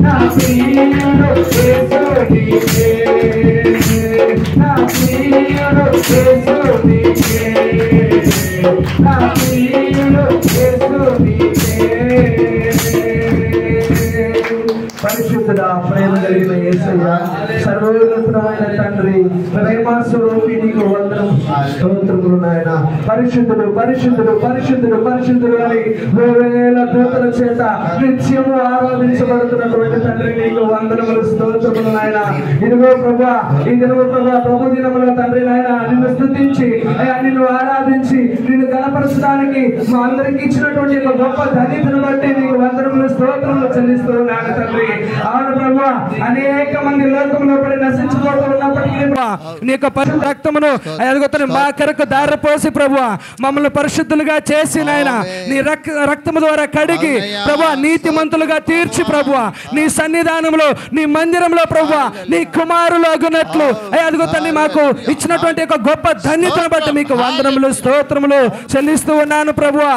నా ప్రియుడు యేసు నీవే, నా ప్రియుడు యేసు నీవే, నా ప్రియుడు యేసు నీవే. పరిశుద్ధుడా, ప్రేమ కలిగిన యేసయ్య, సర్వోన్నతమైన తండ్రి, ప్రేమాస్వరూపి నీకు వందనం స్తోత్రములు నాయన. పరిశుద్ధుడు పరిశుద్ధుడు పరిశుద్ధుడు పరిశుద్ధుడు అని వేవేల దూతల చేత నిత్యము ఆరాధించబడుతున్నటువంటి తండ్రి నీకు వందనములు స్తోత్రములు నాయన. ఇదిగో ప్రభా, ఈ దినము ప్రభా, ప్రభు దినముల తండ్రి నాయన నిన్ను స్తుతించి అయ్యా నిన్ను ఆరాధించి నిన్ను గణపరచడానికి మా అందరికి ఇచ్చినటువంటి ఒక గొప్ప ధన్యతను బట్టి నీకు వందనములు స్తోత్రములు చెల్లిస్తూ ఉన్నాను తండ్రి. అవును ప్రభా, అనేక మంది లోకంలో పడి నశించిపోతూ ఉన్నప్పటికీ నీ యొక్క పరిశుద్ధ రక్తమును అదిగొత్తని మా కొరకు దారిపోసి ప్రభువా మమ్మల్ని పరిశుద్ధులుగా చేసి నాయన నీ రక్తము ద్వారా కడిగి ప్రభువా నీతిమంతులుగా తీర్చి ప్రభువా నీ సన్నిధానంలో నీ మందిరంలో ప్రభువా నీ కుమారులు అగునట్లు అదిగొత్తని మాకు ఇచ్చినటువంటి ఒక గొప్ప ధన్యతను బట్టి మీకు వందనములు స్తోత్రములు చెల్లిస్తూ ఉన్నాను ప్రభువా.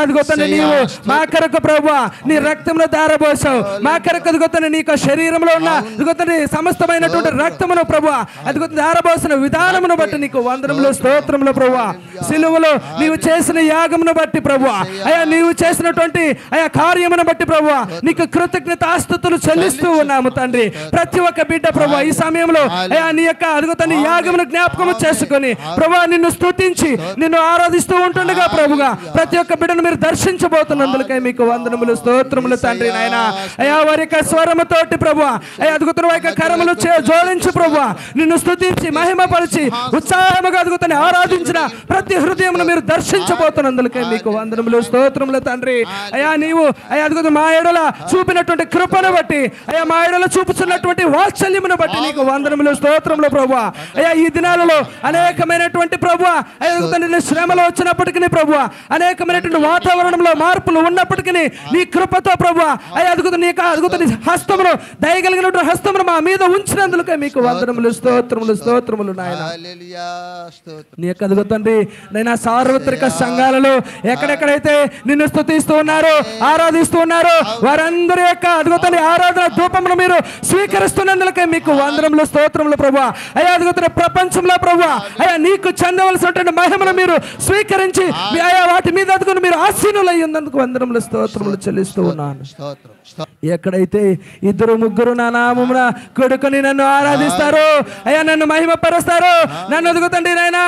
అదిగొత్తని నీవు మా కొరకు ప్రభువా నీ రక్తమును దారబోసావు, మా కొరకు అదిగొత్తని నీ శరీరంలో ఉన్న అదిగొత్తని సమస్తమైనటువంటి రక్తమును ప్రభువా అదిగొత్తని దారబోసిన విధానమును బట్టి నీకు వందనములు స్తోత్రములు ప్రభువా. సిలువలో నీవు చేసిన యాగమును బట్టి ప్రభువా అయ్యా నీవు చేసినటువంటి అయ్యా కార్యమును బట్టి ప్రభువా నీకు కృతజ్ఞతాస్తుతులు చెల్లిస్తూ ఉన్నాము తండ్రి. ప్రతి ఒక్క బిడ్డ ప్రభువా ఈ సమయంలో అయ్యా నీ యొక్క అదిగొత్తని యాగమును జ్ఞాపకము చేసుకొని ప్రభువా నిన్ను స్తుతించి నిన్ను ఆరాధిస్తూ ఉంటుండగా ప్రభుగా ప్రతి ఒక్క బిడ్డను మీరు దర్శించబోతున్నందుకై మీకు వందనములు స్తోత్రములు తండ్రి నాయన. అయ్యా వారి యొక్క స్వరముతోటి ప్రభువా అయ్యా అదిగొత్తని వారి యొక్క కరములు జోడించి ప్రభువా నిన్ను స్తుతించి మహిమపరిచి ఉత్సాహముగా అదుగుతని ఆరాధించిన ప్రతి హృదయమును మీరు దర్శించబోతున్నందుకే మీకు వందనములు స్తోత్రములు తండ్రి. అయ్యా నీవు అయ్యా అదుగుతు మా ఎడల చూపినటువంటి కృపను బట్టి అయ్యా మా ఎడల చూపుతున్నటువంటి వాత్సల్యమును బట్టి నీకు వందనములు స్తోత్రములు ప్రభువా. అయ్యా ఈ దినాలలో అనేకమైనటువంటి ప్రభువా అయ్యా శ్రమలు వచ్చినప్పటికీ ప్రభువా అనేకమైనటువంటి వాతావరణంలో మార్పులు ఉన్నప్పటికీ నీ కృపతో ప్రభువా అయ్యా అదుగుతు నీకు అదుగుతని హస్తమును దయగలిగినటువంటి హస్తమును మా మీద ఉంచినందుకే మీకు వందనములు స్తోత్రములు స్తోత్రములు నాయన. నీ యొక్క అదుగో తండ్రి నైనా సార్వత్రిక సంఘాలలో ఎక్కడెక్కడైతే నిన్ను స్తుతిస్తూ ఉన్నారో ఆరాధిస్తూ ఉన్నారో వారందరి యొక్క అదుగో తండ్రి ఆరాధన ధూపమును మీరు స్వీకరిస్తున్నందుకే మీకు వందనములు స్తోత్రములు ప్రభువా. అయ్యా అదుగో తండ్రి ప్రపంచంలో ప్రభువా అయ్యా నీకు చెందవలసినటువంటి మహిమను మీరు స్వీకరించి అయ్యా వాటి మీద అదుగును మీరు ఆసీనులై ఉన్నందుకు వందనములు స్తోత్రములు చెల్లిస్తూ ఉన్నాను. ఎక్కడైతే ఇద్దరు ముగ్గురు నా నామమున కొడుకుని నన్ను ఆరాధిస్తారో అయ్యా నన్ను మహిమపరుస్తారో నన్ను అదుగో తండ్రి నాయన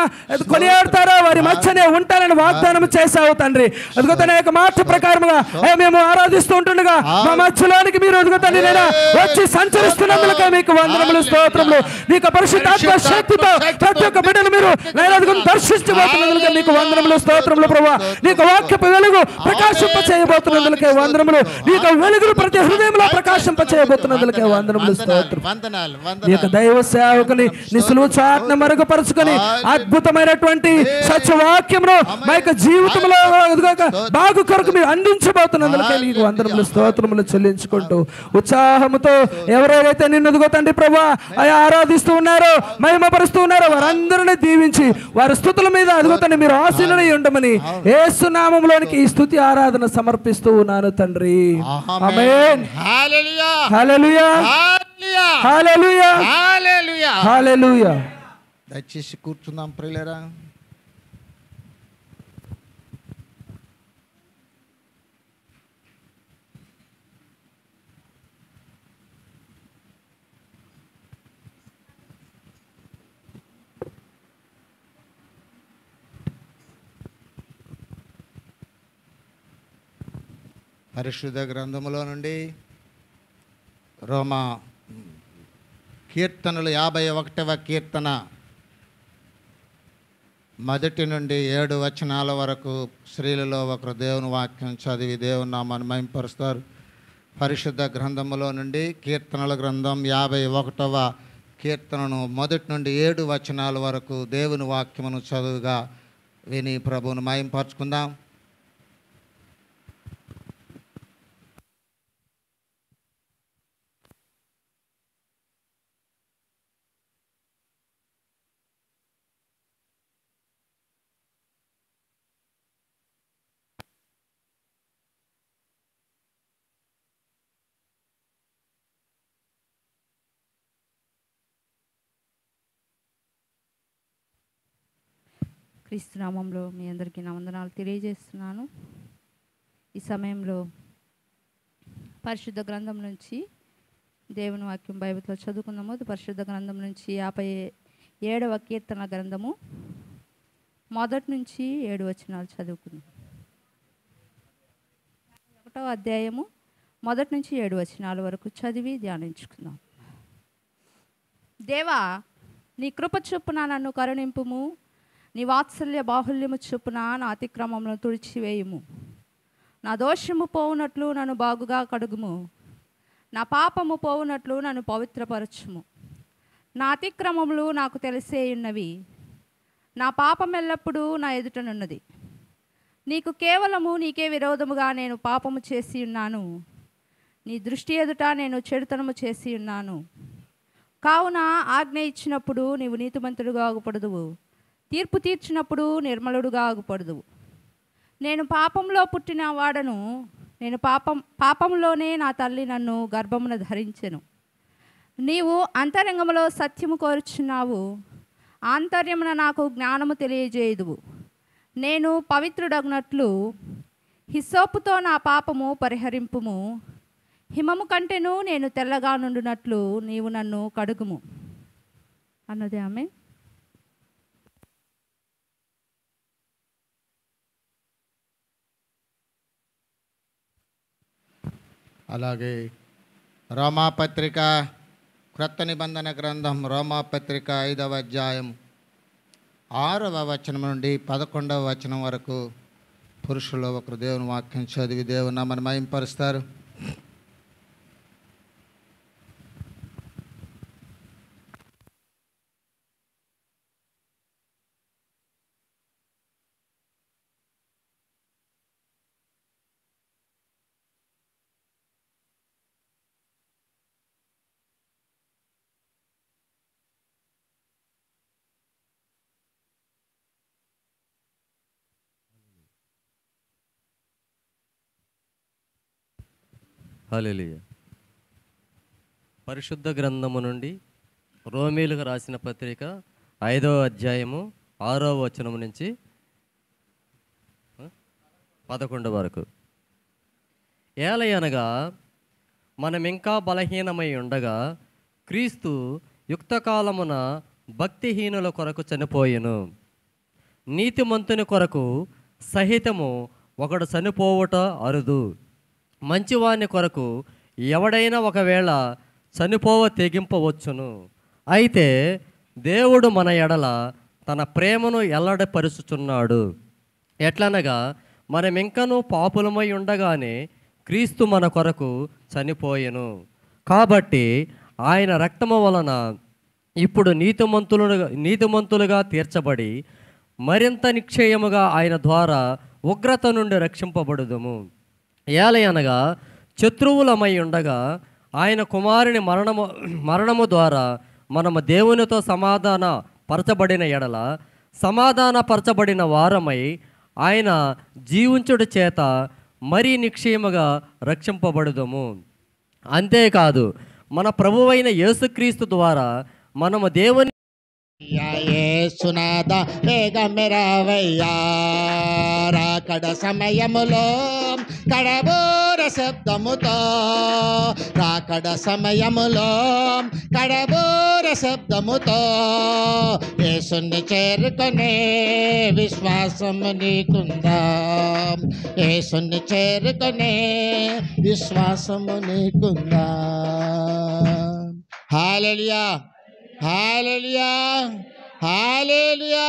కొనియాడతారో వారి మధ్యనే ఉంటానని వాగ్దానం చేశావు తండ్రి. అదుగో తన యొక్క మాట ప్రకారముగా అయ్యా మేము ఆరాధిస్తూ ఉంటుండగా మా మధ్యలోనికి మీరు అదుగో తండ్రి నాయన వచ్చి సంచరిస్తున్నందుకే మీకు వందనములు స్తోత్రములు. నీకు పరిశుద్ధాత్మ శక్తితో ప్రతి ఒక్క బిడ్డను మీరు నాయన అదుగో దర్శించబోతున్నందుకే మీకు వందనములు స్తోత్రములు ప్రభువా. నీకు వాక్యపు వెలుగు ప్రకాశింప చేయబోతున్నందుకే వందనములు. నీకు వెలుగును ప్రతి హృదయంలో ప్రకాశింప చేయబోతున్నందుకే వందనములు స్తోత్రం. నీ యొక్క దైవ సేవకుని నీ సులువు చాటును మరుగుపరుచుకొని అద్భుతమైనటువంటి సత్యవాక్యమును మా యొక్క జీవితంలో బాగు కొరకు మీరు అందించబోతున్నందుకే మీకు వందనములు స్తోత్రములు చెల్లించుకుంటూ ఉత్సాహముతో ఎవరెవరైతే నిన్ను అదుగో తండ్రి ప్రభువా అయ్యా ఆరాధిస్తూ ఉన్నారో మహిమపరుస్తూ ఉన్నారో వారందరినీ దీవించి వారి స్తుతుల మీద అదుగో తండ్రి మీరు ఆశీనులై ఉండమని యేసు నామములోనికి ఈ స్తుతి ఆరాధన సమర్పిస్తూ ఉన్నాను తండ్రి. ఆమేన్. హల్లెలూయా హల్లెలూయా హల్లెలూయా హల్లెలూయా హల్లెలూయా. దయచేసి కూర్చుందాం ప్రియులారా. పరిశుద్ధ గ్రంథములో నుండి రోమా కీర్తనలు 51వ కీర్తన 1 నుండి 7 వచనాల వరకు స్త్రీలలో ఒకరు దేవుని వాక్యం చదివి దేవుని నామాన్ని మహిమపరుస్తారు. పరిశుద్ధ గ్రంథములో నుండి కీర్తనల గ్రంథం 51వ కీర్తనను 1 నుండి 7 వచనాల వరకు దేవుని వాక్యమును చదువుగా విని ప్రభువును మహిమపరుచుకుందాం. క్రీస్తు నామంలో మీ అందరికీ నా వందనాలు తెలియజేస్తున్నాను. ఈ సమయంలో పరిశుద్ధ గ్రంథం నుంచి దేవుని వాక్యం బైబిల్లో చదువుకుందాము. పరిశుద్ధ గ్రంథం నుంచి 57వ కీర్తన గ్రంథము 1 నుంచి 7 వచనాలు చదువుకుందాం. 1వ అధ్యాయము 1 నుంచి 7 వచనాల వరకు చదివి ధ్యానించుకుందాం. దేవా, నీ కృప చొప్పున నన్ను కరుణింపుము, నీ వాత్సల్య బాహుల్యము చొప్పున నా అతిక్రమములను తుడిచివేయుము. నా దోషము పోవునట్లు నన్ను బాగుగా కడుగుము, నా పాపము పోవునట్లు నన్ను పవిత్రపరచుము. నా అతిక్రమములు నాకు తెలిసే ఉన్నవి, నా పాపం ఎల్లప్పుడూ నా ఎదుటనున్నది. నీకు కేవలము నీకే విరోధముగా నేను పాపము చేసి ఉన్నాను, నీ దృష్టి ఎదుట నేను చెడుతనము చేసి ఉన్నాను. కావున ఆజ్ఞ ఇచ్చినప్పుడు నీవు నీతిమంతుడుగా ఆగుపడదువు, తీర్పు తీర్చినప్పుడు నిర్మలుడుగా ఆగుపడదువు. నేను పాపంలో పుట్టిన వాడను, నేను పాపంలోనే నా తల్లి నన్ను గర్భమున ధరించెను. నీవు అంతరంగములో సత్యము కోరుచున్నావు, ఆంతర్యమున నాకు జ్ఞానము తెలియజేయుదువు. నేను పవిత్రుడగునట్లు హిస్సోపుతో నా పాపము పరిహరింపుము, హిమము కంటేను నేను తెల్లగా నుండునట్లు నీవు నన్ను కడుగుము అన్నది ఆమె. అలాగే రోమాపత్రిక క్రొత్త నిబంధన గ్రంథం రోమాపత్రిక 5వ అధ్యాయం 6వ వచనం నుండి 11వ వచనం వరకు పురుషులు ఒకరు దేవుని వాక్యం చదివి దేవుని నామమును మహిమపరుస్తారు. హల్లెలూయా. పరిశుద్ధ గ్రంథము నుండి రోమీయులకు రాసిన పత్రిక 5వ అధ్యాయము 6వ వచనం నుంచి 11 వరకు. ఏలయనగా మనం ఇంకా బలహీనమై ఉండగా క్రీస్తు యుక్తకాలమున భక్తిహీనుల కొరకు చనిపోయెను. నీతిమంతుని కొరకు సహితము ఒకడు చనిపోవుట అరుదు. మంచివాని కొరకు ఎవడైనా ఒకవేళ చనిపోవ తెగింపవచ్చును. అయితే దేవుడు మన ఎడల తన ప్రేమను ఎల్లడపరుచుచున్నాడు. ఎట్లనగా మనం ఇంకనూ పాపులమై ఉండగానే క్రీస్తు మన కొరకు చనిపోయెను. కాబట్టి ఆయన రక్తము వలన ఇప్పుడు నీతిమంతులుగా తీర్చబడి మరింత నిశ్చయముగా ఆయన ద్వారా ఉగ్రత నుండి రక్షింపబడుదుము. ఏలయనగా శత్రువులమై ఉండగా ఆయన కుమారుని మరణము ద్వారా మనము దేవునితో సమాధాన పరచబడిన ఎడల సమాధానపరచబడిన వారమై ఆయన జీవించుడి చేత మరీ నిశ్చయముగా రక్షింపబడుదుము. అంతేకాదు మన ప్రభువైన యేసుక్రీస్తు ద్వారా మనము దేవుని యేసునాథ వేగమెరావయ్యా, రాకడ సమయములో కడబోర శబ్దముతో, రాకడ సమయములో కడబోర శబ్దముతో యేసుని చేరుకునే విశ్వాసము నీకుందా, యేసుని చేరుకునే విశ్వాసము నీకుందా. హల్లెలూయా, హల్లెలూయా, హల్లెలూయా.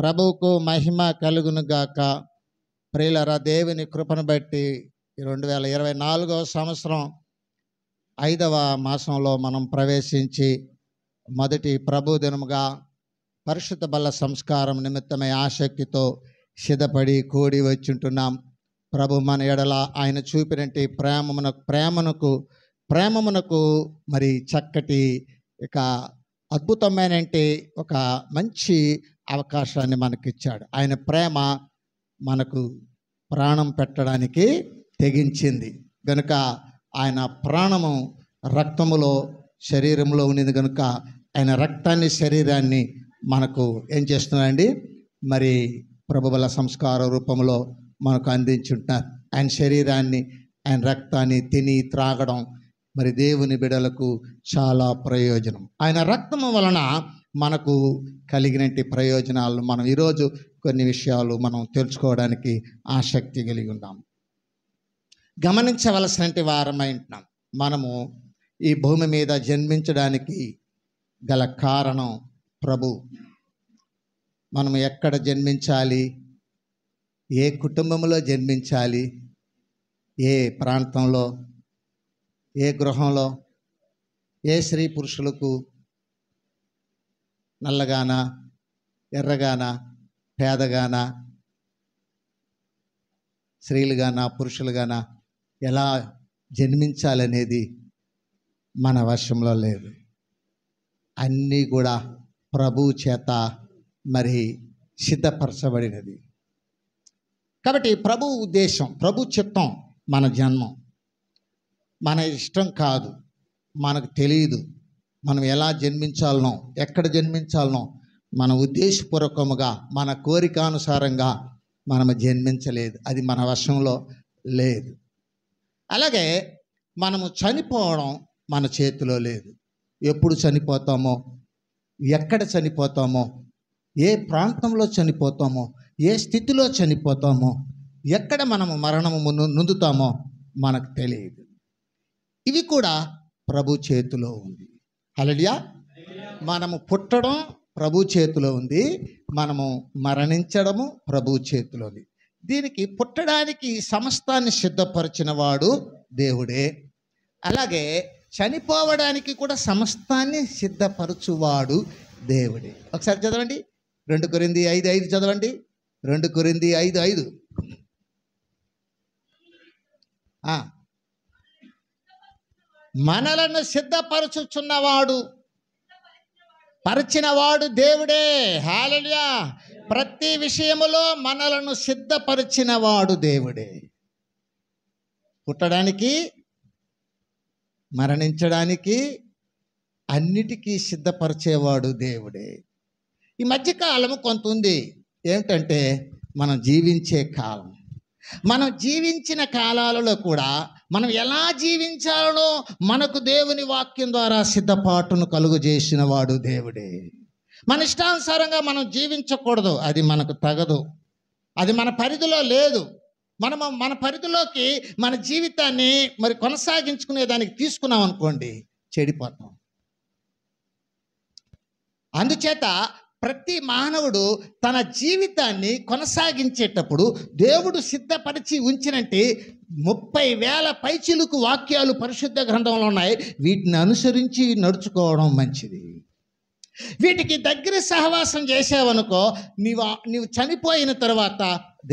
ప్రభువుకు మహిమ కలుగును గాక. ప్రియులారా, దేవుని కృపను బట్టి 2024వ సంవత్సరం 5వ మాసంలో మనం ప్రవేశించి మొదటి ప్రభు దినముగా పరిశుద్ధ బల్ల సంస్కారం నిమిత్తమై ఆసక్తితో సిద్ధపడి కూడి వచ్చుంటున్నాం. ప్రభు మన ఎడల ఆయన చూపినట్టి ప్రేమమునకు మరి చక్కటి ఇక అద్భుతమైన ఒక మంచి అవకాశాన్ని మనకిచ్చాడు. ఆయన ప్రేమ మనకు ప్రాణం పెట్టడానికి తెగించింది గనుక ఆయన ప్రాణము రక్తములో శరీరంలో ఉన్నది కనుక ఆయన రక్తాన్ని శరీరాన్ని మనకు ఏం చేస్తున్నాడండి, మరి ప్రభుబల సంస్కార రూపంలో మనకు అందించుంటారు. ఆయన శరీరాన్ని, ఆయన రక్తాన్ని తిని త్రాగడం మరి దేవుని బిడ్డలకు చాలా ప్రయోజనం. ఆయన రక్తము వలన మనకు కలిగినట్టి ప్రయోజనాలు మనం ఈరోజు కొన్ని విషయాలు మనం తెలుసుకోవడానికి ఆసక్తి కలిగి ఉన్నాం. గమనించవలసినటువంటి వారమై ఉంటున్నాం. మనము ఈ భూమి మీద జన్మించడానికి గల కారణం ప్రభు. మనం ఎక్కడ జన్మించాలి, ఏ కుటుంబంలో జన్మించాలి, ఏ ప్రాంతంలో, ఏ గృహంలో, ఏ స్త్రీ పురుషులకు నల్లగానా, ఎర్రగానా, పేదగానా, స్త్రీలుగానా, పురుషులుగానా ఎలా జన్మించాలనేది మన వశంలో లేదు. అన్నీ కూడా ప్రభువు చేత మరి సిద్ధపరచబడినది. కాబట్టి ప్రభు ఉద్దేశం, ప్రభు చిత్తం మన జన్మం. మన ఇష్టం కాదు, మనకు తెలియదు మనం ఎలా జన్మించాలనో, ఎక్కడ జన్మించాలనో. మన ఉద్దేశపూర్వకముగా, మన కోరికానుసారంగా మనము జన్మించలేదు. అది మన వశంలో లేదు. అలాగే మనము చనిపోవడం మన చేతిలో లేదు. ఎప్పుడు చనిపోతామో, ఎక్కడ చనిపోతామో, ఏ ప్రాంతంలో చనిపోతామో, ఏ స్థితిలో చనిపోతామో, ఎక్కడ మనము మరణము నొందుతామో మనకు తెలియదు. ఇవి కూడా ప్రభు చేతిలో ఉంది. హల్లెలూయా. మనము పుట్టడం ప్రభు చేతిలో ఉంది, మనము మరణించడము ప్రభు చేతిలో ఉంది. దీనికి పుట్టడానికి సమస్తాన్ని సిద్ధపరిచిన వాడు దేవుడే. అలాగే చనిపోవడానికి కూడా సమస్తాన్ని సిద్ధపరచువాడు దేవుడే. ఒకసారి చదవండి, 2 కొరింథీ 5:5 చదవండి. 2 కొరింథీ 5:5. మనలను సిద్ధపరచుచున్నవాడు, పరిచినవాడు దేవుడే. హల్లెలూయా. ప్రతి విషయములో మనలను సిద్ధపరిచినవాడు దేవుడే. పుట్టడానికి, మరణించడానికి, అన్నిటికీ సిద్ధపరిచేవాడు దేవుడే. ఈ మధ్యకాలము కొంత ఉంది. ఏమిటంటే మనం జీవించే కాలం. మనం జీవించిన కాలాలలో కూడా మనం ఎలా జీవించాలనో మనకు దేవుని వాక్యం ద్వారా సిద్ధపాటును కలుగు చేసిన వాడు దేవుడే. మన ఇష్టానుసారంగా మనం జీవించకూడదు, అది మనకు తగదు, అది మన పరిధిలో లేదు. మనము మన పరిధిలోకి మన జీవితాన్ని మరి కొనసాగించుకునే దానికి తీసుకున్నాం అనుకోండి, చెడిపోతాం. అందుచేత ప్రతి మానవుడు తన జీవితాన్ని కొనసాగించేటప్పుడు దేవుడు సిద్ధపరిచి ఉంచినట్టు 30,000 పైచిలుకు వాక్యాలు పరిశుద్ధ గ్రంథంలో ఉన్నాయి. వీటిని అనుసరించి నడుచుకోవడం మంచిది. వీటికి దగ్గర సహవాసం చేసావనుకో, నీవు చనిపోయిన తర్వాత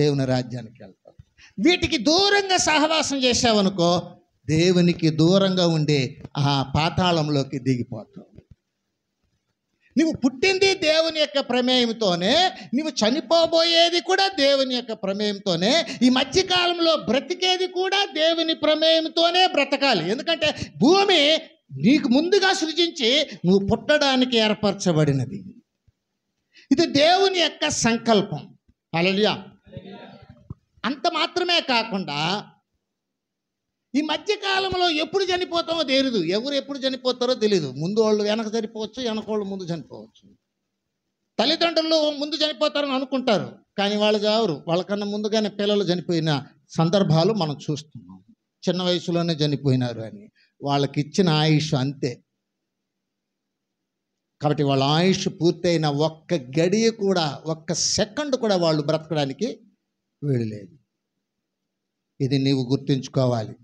దేవుని రాజ్యానికి వెళ్తావు. వీటికి దూరంగా సహవాసం చేసావనుకో, దేవునికి దూరంగా ఉండే ఆ పాతాళంలోకి దిగిపోతావు. నువ్వు పుట్టింది దేవుని యొక్క ప్రమేయంతోనే, నువ్వు చనిపోబోయేది కూడా దేవుని యొక్క ప్రమేయంతోనే, ఈ మధ్యకాలంలో బ్రతికేది కూడా దేవుని ప్రమేయంతోనే బ్రతకాలి. ఎందుకంటే భూమి నీకు ముందుగా సృజించి నువ్వు పుట్టడానికి ఏర్పరచబడినది. ఇది దేవుని యొక్క సంకల్పం. హల్లెలూయా. అంత మాత్రమే కాకుండా ఈ మధ్యకాలంలో ఎప్పుడు చనిపోతామో తెలియదు. ఎవరు ఎప్పుడు చనిపోతారో తెలియదు. ముందు వాళ్ళు వెనక చనిపోవచ్చు, వెనక వాళ్ళు ముందు చనిపోవచ్చు. తల్లిదండ్రులు ముందు చనిపోతారని అనుకుంటారు, కానీ వాళ్ళు చావరు. వాళ్ళకన్నా ముందుగానే పిల్లలు చనిపోయిన సందర్భాలు మనం చూస్తున్నాం. చిన్న వయసులోనే చనిపోయినారు అని. వాళ్ళకి ఇచ్చిన ఆయుష్ అంతే. కాబట్టి వాళ్ళ ఆయుష్ పూర్తయిన ఒక్క గడియ కూడా, ఒక్క సెకండ్ కూడా వాళ్ళు బ్రతకడానికి వీలు లేదు. ఇది నీవు గుర్తుంచుకోవాలి.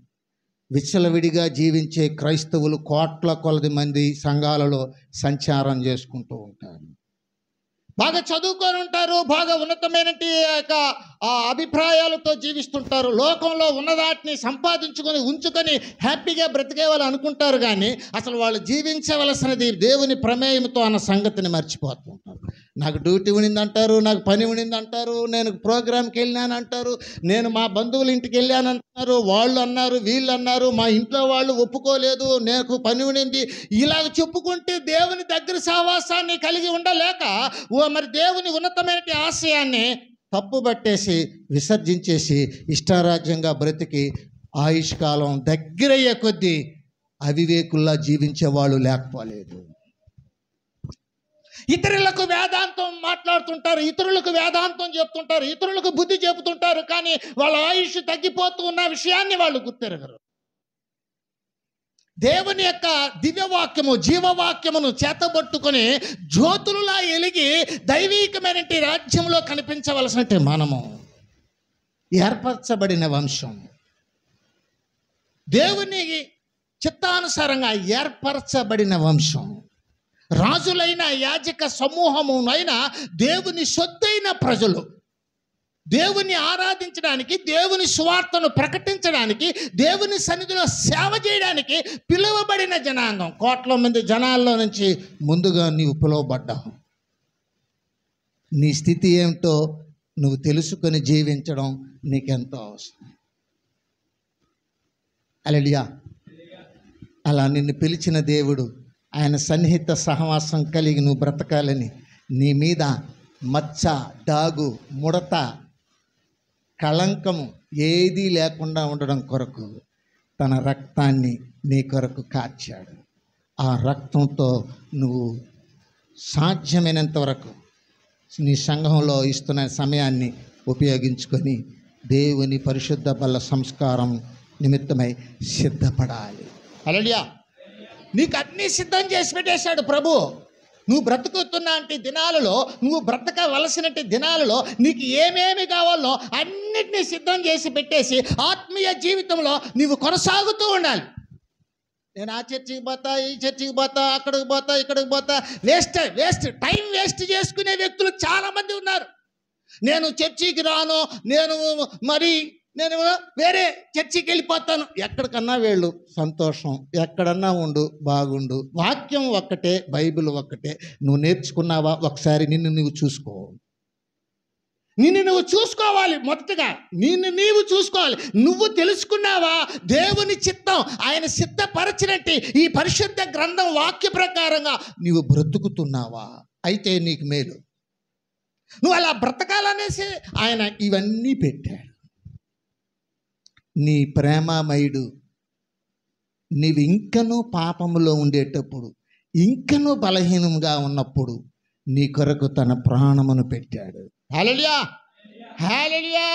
విచ్చలవిడిగా జీవించే క్రైస్తవులు కోట్ల కొలది మంది సంఘాలలో సంచారం చేసుకుంటూ ఉంటారు. బాగా చదువుకొని ఉంటారు, బాగా ఉన్నతమైన అభిప్రాయాలతో జీవిస్తుంటారు. లోకంలో ఉన్నదాటిని సంపాదించుకొని ఉంచుకొని హ్యాపీగా బ్రతికే వాళ్ళు అనుకుంటారు, కానీ అసలు వాళ్ళు జీవించవలసినది దేవుని ప్రమేయంతో అన్న సంగతిని మర్చిపోతూ ఉంటారు. నాకు డ్యూటీ ఉండిందంటారు, నాకు పని ఉండిందంటారు, నేను ప్రోగ్రామ్కి వెళ్ళానంటారు, నేను మా బంధువుల ఇంటికి వెళ్ళానంటున్నారు, వాళ్ళు అన్నారు, వీళ్ళు అన్నారు, మా ఇంట్లో వాళ్ళు ఒప్పుకోలేదు, నాకు పని ఉండింది. ఇలాగ చెప్పుకుంటే దేవుని దగ్గర సహవాసాన్ని కలిగి ఉండలేక మరి దేవుని ఉన్నతమైన ఆశయాన్ని తప్పుబట్టేసి విసర్జించేసి ఇష్టారాజ్యంగా బ్రతికి ఆయుష్కాలం దగ్గరయ్యే కొద్దీ అవివేకుల్లా జీవించే వాళ్ళు లేకపోలేదు. ఇతరులకు వేదాంతం మాట్లాడుతుంటారు, ఇతరులకు వేదాంతం చెప్తుంటారు, ఇతరులకు బుద్ధి చెబుతుంటారు, కానీ వాళ్ళ ఆయుష్ తగ్గిపోతూ ఉన్న విషయాన్ని వాళ్ళు గుర్తెరగరు. దేవుని యొక్క దివ్యవాక్యము, జీవవాక్యమును చేతబట్టుకొని జ్యోతులులా ఎలిగి దైవీకమైన రాజ్యంలో కనిపించవలసినట్టు మనము ఏర్పరచబడిన వంశం, దేవుని చిత్తానుసారంగా ఏర్పరచబడిన వంశం, రాజులైన యాజక సమూహమునైనా దేవుని సొత్తైన ప్రజలు, దేవుని ఆరాధించడానికి, దేవుని సువార్తను ప్రకటించడానికి, దేవుని సన్నిధిలో సేవ చేయడానికి పిలువబడిన జనాంగం. కోట్ల మంది జనాల్లో నుంచి ముందుగా నీవు పిలువబడ్డావు. నీ స్థితి ఏమిటో నువ్వు తెలుసుకొని జీవించడం నీకెంతో అవసరం. హల్లెలూయా. అలా నిన్ను పిలిచిన దేవుడు ఆయన సన్నిహిత సహవాసం కలిగి నువ్వు బ్రతకాలని, నీ మీద మచ్చ, డాగు, ముడత, కళంకము ఏదీ లేకుండా ఉండడం కొరకు తన రక్తాన్ని నీ కొరకు కార్చాడు. ఆ రక్తంతో నువ్వు సాధ్యమైనంత వరకు నీ సంఘంలో ఇస్తున్న సమయాన్ని ఉపయోగించుకొని దేవుని పరిశుద్ధ బల సంస్కారం నిమిత్తమై సిద్ధపడాలి. హల్లెలూయా. నీకు అన్నీ సిద్ధం చేసి పెట్టేశాడు ప్రభు. నువ్వు బ్రతుకుతున్న దినాలలో, నువ్వు బ్రతకవలసినట్టు దినాలలో నీకు ఏమేమి కావాలో అన్నిటినీ సిద్ధం చేసి పెట్టేసి ఆత్మీయ జీవితంలో నీవు కొనసాగుతూ ఉండాలి. నేను ఆ చర్చికి పోతా, ఈ చర్చికి పోతా, అక్కడికి పోతా, ఇక్కడికి పోతా, వేస్ట్ టైం వేస్ట్ చేసుకునే వ్యక్తులు చాలామంది ఉన్నారు. నేను చర్చికి రాను, నేను వేరే చర్చికి వెళ్ళిపోతాను. ఎక్కడికన్నా వెళ్ళు, సంతోషం. ఎక్కడన్నా ఉండు, బాగుండు. వాక్యం ఒక్కటే, బైబిల్ ఒక్కటే. నువ్వు నేర్చుకున్నావా? ఒకసారి నిన్ను నువ్వు చూసుకో. నిన్ను నువ్వు చూసుకోవాలి. మొదటగా నిన్ను నీవు చూసుకోవాలి. నువ్వు తెలుసుకున్నావా దేవుని చిత్తం, ఆయన సిద్ధపరచినట్టు ఈ పరిశుద్ధ గ్రంథం వాక్య ప్రకారంగా నీవు బ్రతుకుతున్నావా? అయితే నీకు మేలు. నువ్వు అలా బ్రతకాలనేసి ఆయన ఇవన్నీ పెట్టాడు. నీ ప్రేమమయుడు నీవు ఇంకనూ పాపములో ఉండేటప్పుడు, ఇంకనూ బలహీనంగా ఉన్నప్పుడు నీ కొరకు తన ప్రాణమును పెట్టాడు. హల్లెలూయా, హల్లెలూయా.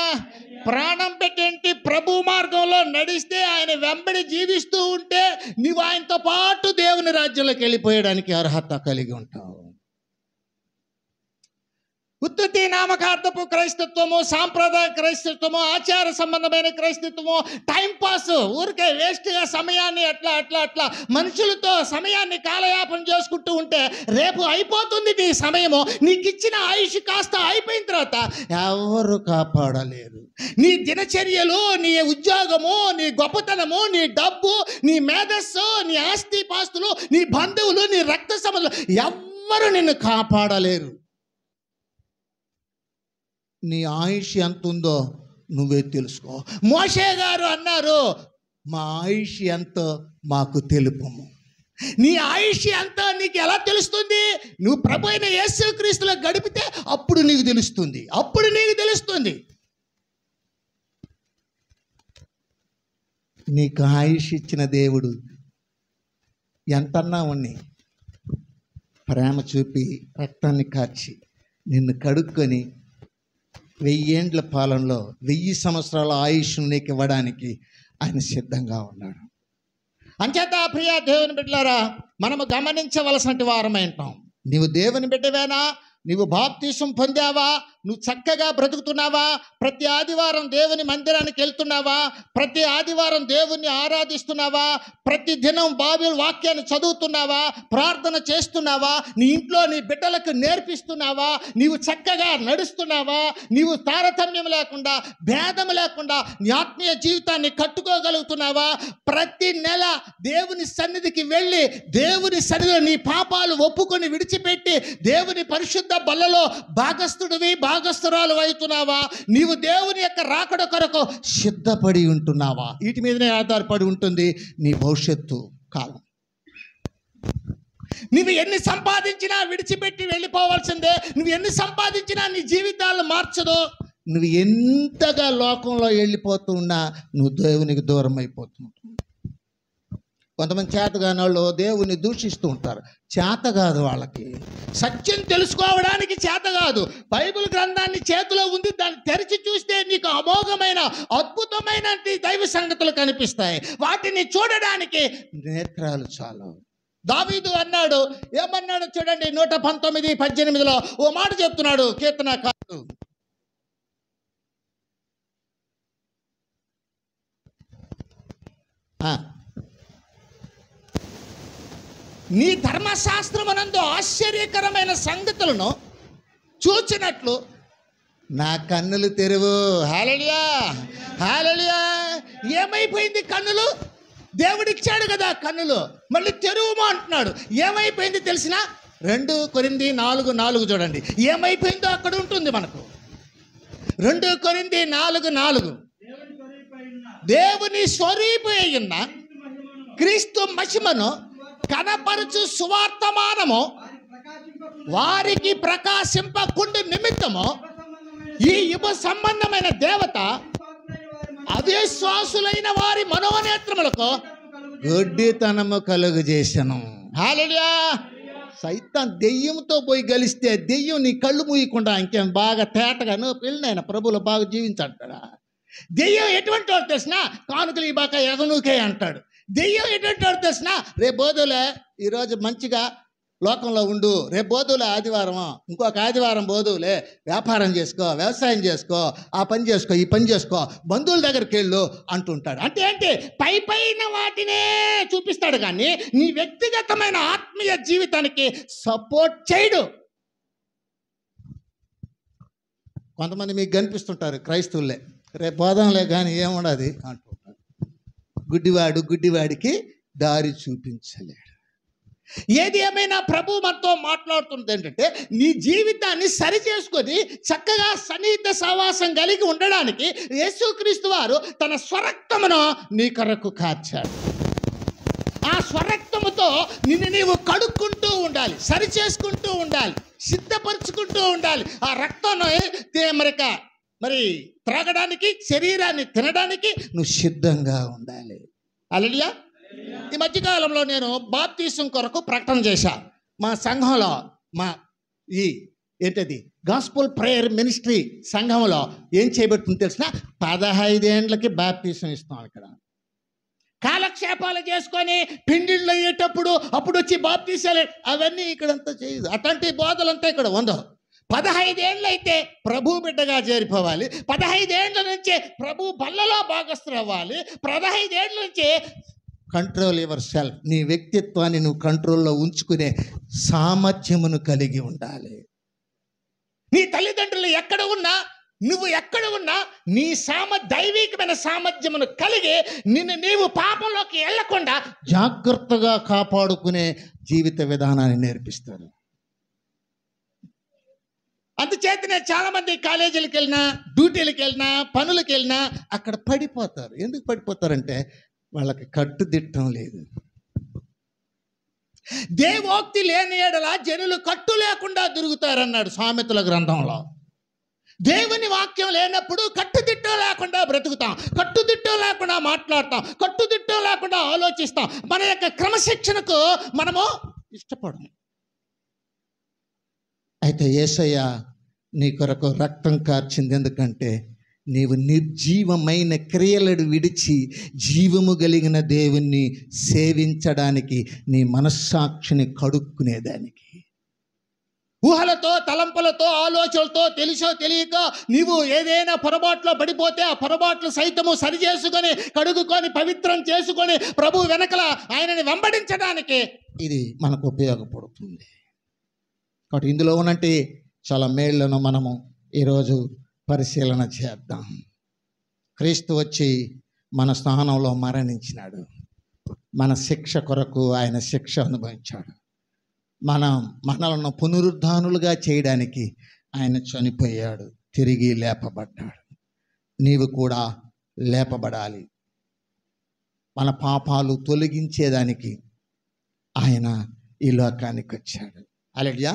ప్రాణం పెట్టేంటి? ప్రభు మార్గంలో నడిస్తే, ఆయన వెంబడి జీవిస్తూ ఉంటే నీవు ఆయనతో పాటు దేవుని రాజ్యంలోకి వెళ్ళిపోయడానికి అర్హత కలిగి ఉంటావు. ఉత్తుతి నామకార్థపు క్రైస్తత్వము, సాంప్రదాయ క్రైస్తత్వము, ఆచార సంబంధమైన క్రైస్తత్వము, టైంపాస్, ఊరికే వేస్ట్గా సమయాన్ని అట్లా మనుషులతో సమయాన్ని కాలయాపన చేసుకుంటూ ఉంటే రేపు అయిపోతుంది నీ సమయము. నీకు ఇచ్చిన ఆయుష్ కాస్త అయిపోయిన తర్వాత ఎవరు కాపాడలేరు. నీ దినచర్యలు, నీ ఉద్యోగము, నీ గొప్పతనము, నీ డబ్బు, నీ మేధస్సు, నీ ఆస్తి పాస్తులు, నీ బంధువులు, నీ రక్త సంబంధాలు ఎవ్వరు నిన్ను కాపాడలేరు. నీ ఆయుష్ ఎంత ఉందో నువ్వే తెలుసుకో. మోషే గారు అన్నారు, మా ఆయుష్ ఎంతో మాకు తెలుపుము. నీ ఆయుష్ ఎంతో నీకు ఎలా తెలుస్తుంది? నువ్వు ప్రభు అయిన యేసుక్రీస్తులో గడిపితే అప్పుడు నీకు తెలుస్తుంది. నీకు ఆయుష్ ఇచ్చిన దేవుడు ఎంతన్నా ఉన్ని ప్రేమ చూపి రక్తాన్ని కార్చి నిన్ను కడుక్కొని 1000 ఏండ్ల పాలనలో 1000 సంవత్సరాల ఆయుష్ నీకు ఇవ్వడానికి ఆయన సిద్ధంగా ఉన్నాడు. అంచేత ప్రియ దేవుని బిడ్డలారా, మనము గమనించవలసిన వారమై ఉంటాం. నీవు దేవుని బిడ్డవేనా? నీవు బాప్తీసం పొందావా? నువ్వు చక్కగా బ్రతుకుతున్నావా? ప్రతి ఆదివారం దేవుని మందిరానికి వెళ్తున్నావా? ప్రతి ఆదివారం దేవుణ్ణి ఆరాధిస్తున్నావా? ప్రతి దినం బైబిల్ వాక్యాన్ని చదువుతున్నావా? ప్రార్థన చేస్తున్నావా? నీ ఇంట్లో నీ బిడ్డలకు నేర్పిస్తున్నావా? నీవు చక్కగా నడుస్తున్నావా? నీవు తారతమ్యం లేకుండా, భేదం లేకుండా నీ ఆత్మీయ జీవితాన్ని కట్టుకోగలుగుతున్నావా? ప్రతి నెల దేవుని సన్నిధికి వెళ్ళి దేవుని సన్నిధిలో నీ పాపాలు ఒప్పుకొని విడిచిపెట్టి దేవుని పరిశుద్ధ యొక్క బల్లలో భాగస్థుడివి, భాగస్థురాలు అవుతున్నావా? నీవు దేవుని యొక్క రాకడ కొరకు సిద్ధపడి ఉంటున్నావా? వీటి మీదనే ఆధారపడి ఉంటుంది నీ భవిష్యత్తు కాలం. నువ్వు ఎన్ని సంపాదించినా విడిచిపెట్టి వెళ్ళిపోవాల్సిందే. నువ్వు ఎన్ని సంపాదించినా నీ జీవితాలను మార్చదు. నువ్వు ఎంతగా లోకంలో వెళ్ళిపోతూ ఉన్నా నువ్వు దేవునికి దూరం అయిపోతుంటావు. కొంతమంది చేతగాని వాళ్ళు దేవుని దూషిస్తూ ఉంటారు. చేత కాదు వాళ్ళకి, సత్యం తెలుసుకోవడానికి చేత కాదు. బైబిల్ గ్రంథాన్ని చేతిలో ఉంది, దాన్ని తెరిచి చూస్తే నీకు అమోఘమైన అద్భుతమైన దైవ సంగతులు కనిపిస్తాయి. వాటిని చూడడానికి నేత్రాలు చాలు. దావీదు అన్నాడు, ఏమన్నాడు చూడండి, 119:18 ఓ మాట చెప్తున్నాడు కీర్తనకారుడు. నీ ధర్మశాస్త్రమునందు ఆశ్చర్యకరమైన సంగతులను చూచినట్లు నా కన్నులు తెరువు. హల్లెలూయా, హల్లెలూయా. ఏమైపోయింది కన్నులు? దేవుడిచ్చాడు కదా కన్నులు, మళ్ళీ తెరువుమా అంటున్నాడు. ఏమైపోయింది తెలిసిన? 2 కొరింథీ 4:4 చూడండి. ఏమైపోయిందో అక్కడ ఉంటుంది మనకు. 2 కొరింథీ 4:4 దేవుని స్వరూపమైన క్రీస్తు మహిమను కనపరచు సువార్తమానము వారికి ప్రకాశింపకుండు నిమిత్తము ఈ యుగ సంబంధమైన దేవత అవిశ్వాసులైన వారి మనోనేత్రములకు గుడ్డితనము కలుగజేసెను. హల్లెలూయా. సైతాన్ దెయ్యంతో పోయి గలిస్తే దెయ్యం నీ కళ్ళు మూయకుండా ఇంకేం బాగా తేటగా నువ్వు పెళ్ళినైనా ప్రభువులో బాగా జీవించంటాడా? దెయ్యం ఎటువంటి వాడు తెలిసినా కానుకలు ఈ బాగా ఎగనూకే అంటాడు. దెయ్యం ఎటువంటి వాడు తెలిసినా రేపు బోధులే ఈరోజు మంచిగా లోకంలో ఉండు, రేపు బోధులే ఆదివారం, ఇంకొక ఆదివారం బోధులే, వ్యాపారం చేసుకో, వ్యవసాయం చేసుకో, ఆ పని చేసుకో, ఈ పని చేసుకో, బంధువుల దగ్గరికి వెళ్ళు అంటుంటాడు. అంటే ఏంటి? పైన వాటినే చూపిస్తాడు కానీ నీ వ్యక్తిగతమైన ఆత్మీయ జీవితానికి సపోర్ట్ చేయడు. కొంతమంది మీకు కనిపిస్తుంటారు క్రైస్తవులే, రేపు బోధంలే కానీ ఏముండదు అంటుంటారు. గుడ్డివాడికి దారి చూపించలేడు. ఏది ఏమైనా ప్రభు మనతో మాట్లాడుతున్నది ఏంటంటే, నీ జీవితాన్ని సరి చేసుకొని చక్కగా సన్నిహిత సహవాసం కలిగి ఉండడానికి యేసుక్రీస్తు వారు తన స్వరక్తమును నీ కొరకు కార్చాడు. ఆ స్వరక్తముతో నిన్ను నీవు కడుక్కుంటూ ఉండాలి, సరి చేసుకుంటూ ఉండాలి, సిద్ధపరుచుకుంటూ ఉండాలి. ఆ రక్తాన్ని మరి త్రాగడానికి, శరీరాన్ని తినడానికి నువ్వు సిద్ధంగా ఉండాలి. హల్లెలూయా. ఈ మధ్యకాలంలో నేను బాప్తీసం కొరకు ప్రకటన చేశాను. మా సంఘంలో ఏంటది గాస్పుల్ ప్రేయర్ మినిస్ట్రీ సంఘంలో ఏం చేయబడుతుంది తెలిసిన? 15 ఏండ్లకి బాప్తీసం ఇస్తాం. ఇక్కడ కాలక్షేపాలు చేసుకొని పిండిళ్ళు అయ్యేటప్పుడు అప్పుడు వచ్చి బాప్తీసాలు అవన్నీ ఇక్కడంతా చేయదు. అట్లాంటి బోధలంతా ఇక్కడ ఉండవు. 15 ఏళ్ళు అయితే ప్రభు బిడ్డగా చేరిపోవాలి. 15 ఏళ్ళ నుంచే ప్రభు బల్లలో భాగస్థులు అవ్వాలి. 15 ఏళ్ళ నుంచే కంట్రోల్ యువర్ సెల్ఫ్, నీ వ్యక్తిత్వాన్ని నువ్వు కంట్రోల్లో ఉంచుకునే సామర్థ్యమును కలిగి ఉండాలి. నీ తల్లిదండ్రులు ఎక్కడ ఉన్నా, నువ్వు ఎక్కడ ఉన్నా నీ దైవికమైన సామర్థ్యమును కలిగి నిన్ను నీవు పాపంలోకి వెళ్లకుండా జాగ్రత్తగా కాపాడుకునే జీవిత విధానాన్ని నేర్పిస్తారు. అందుచేతనే చాలామంది కాలేజీలకు వెళ్ళినా, డ్యూటీలకు వెళ్ళినా, పనులకు వెళ్ళినా అక్కడ పడిపోతారు. ఎందుకు పడిపోతారంటే వాళ్ళకి కట్టుదిట్టం లేదు. దేవోక్తి లేని ఎడల జనులు కట్టు లేకుండా దొరుకుతారన్నాడు సామెతల గ్రంథంలో. దేవుని వాక్యం లేనప్పుడు కట్టుదిట్టం లేకుండా బ్రతుకుతాం, కట్టుదిట్టం లేకుండా మాట్లాడతాం, కట్టుదిట్టం లేకుండా ఆలోచిస్తాం. మన యొక్క క్రమశిక్షణకు మనము ఇష్టపడము. అయితే యేసయ్య నీ కొరకు రక్తం కార్చింది ఎందుకంటే నీవు నిర్జీవమైన క్రియలను విడిచి జీవము కలిగిన దేవుణ్ణి సేవించడానికి, నీ మనస్సాక్షిని కడుక్కునేదానికి. ఊహలతో, తలంపులతో, ఆలోచనలతో తెలుసో తెలియక నీవు ఏదైనా పొరపాట్లో పడిపోతే ఆ పొరపాట్లు సైతము సరిచేసుకొని కడుగుకొని పవిత్రం చేసుకొని ప్రభు వెనకల ఆయనని వెంబడించడానికి ఇది మనకు ఉపయోగపడుతుంది. కాబట్టి ఇందులో ఉన్నట్టు చాలా మేళ్లను మనము ఈరోజు పరిశీలన చేద్దాం. క్రీస్తు వచ్చి మన స్థానంలో మరణించినాడు. మన శిక్ష కొరకు ఆయన శిక్ష అనుభవించాడు. మనలను పునరుద్ధానులుగా చేయడానికి ఆయన చనిపోయాడు, తిరిగి లేపబడ్డాడు. నీవు కూడా లేపబడాలి. మన పాపాలు తొలగించేదానికి ఆయన ఈ లోకానికి వచ్చాడు. హల్లెలూయా.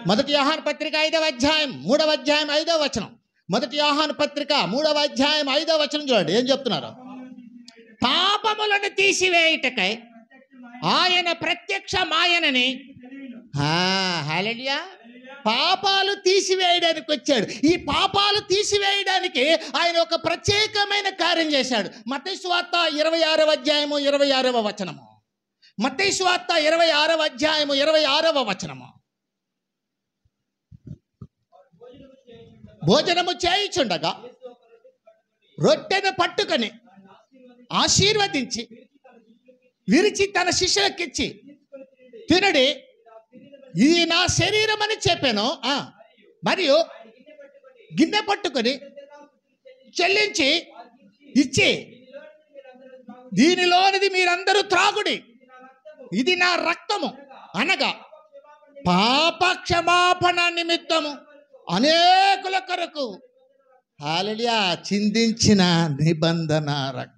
మొదటి యోహాను పత్రిక 5వ అధ్యాయం 3వ అధ్యాయం 5వ వచనం. మొదటి యోహాను పత్రిక 3వ అధ్యాయం 5వ వచనం చూడండి ఏం చెప్తున్నారు. పాపములను తీసివేయుటకై ఆయన ప్రత్యక్షమాయనని. హల్లెలూయా. పాపాలు తీసివేయడానికి వచ్చాడు. ఈ పాపాలు తీసివేయడానికి ఆయన ఒక ప్రత్యేకమైన కార్యం చేశాడు. మత్తయి సువార్త 26వ అధ్యాయము 26వ వచనము. మత్తయి సువార్త 26వ అధ్యాయము 26వ వచనము. భోజనము చేయుచుండగా రొట్టెను పట్టుకొని ఆశీర్వదించి విరిచి తన శిష్యులకిచ్చి, తినడి, ఇది నా శరీరం అని చెప్పాను. మరియు గిన్నె పట్టుకొని చెల్లించి ఇచ్చి, దీనిలోనిది మీరందరూ త్రాగుడి, ఇది నా రక్తము, అనగా పాప క్షమాపణ నిమిత్తము అనేకుల కొరకు హల్లెలూయా చిందించిన నిబంధన రక్తం.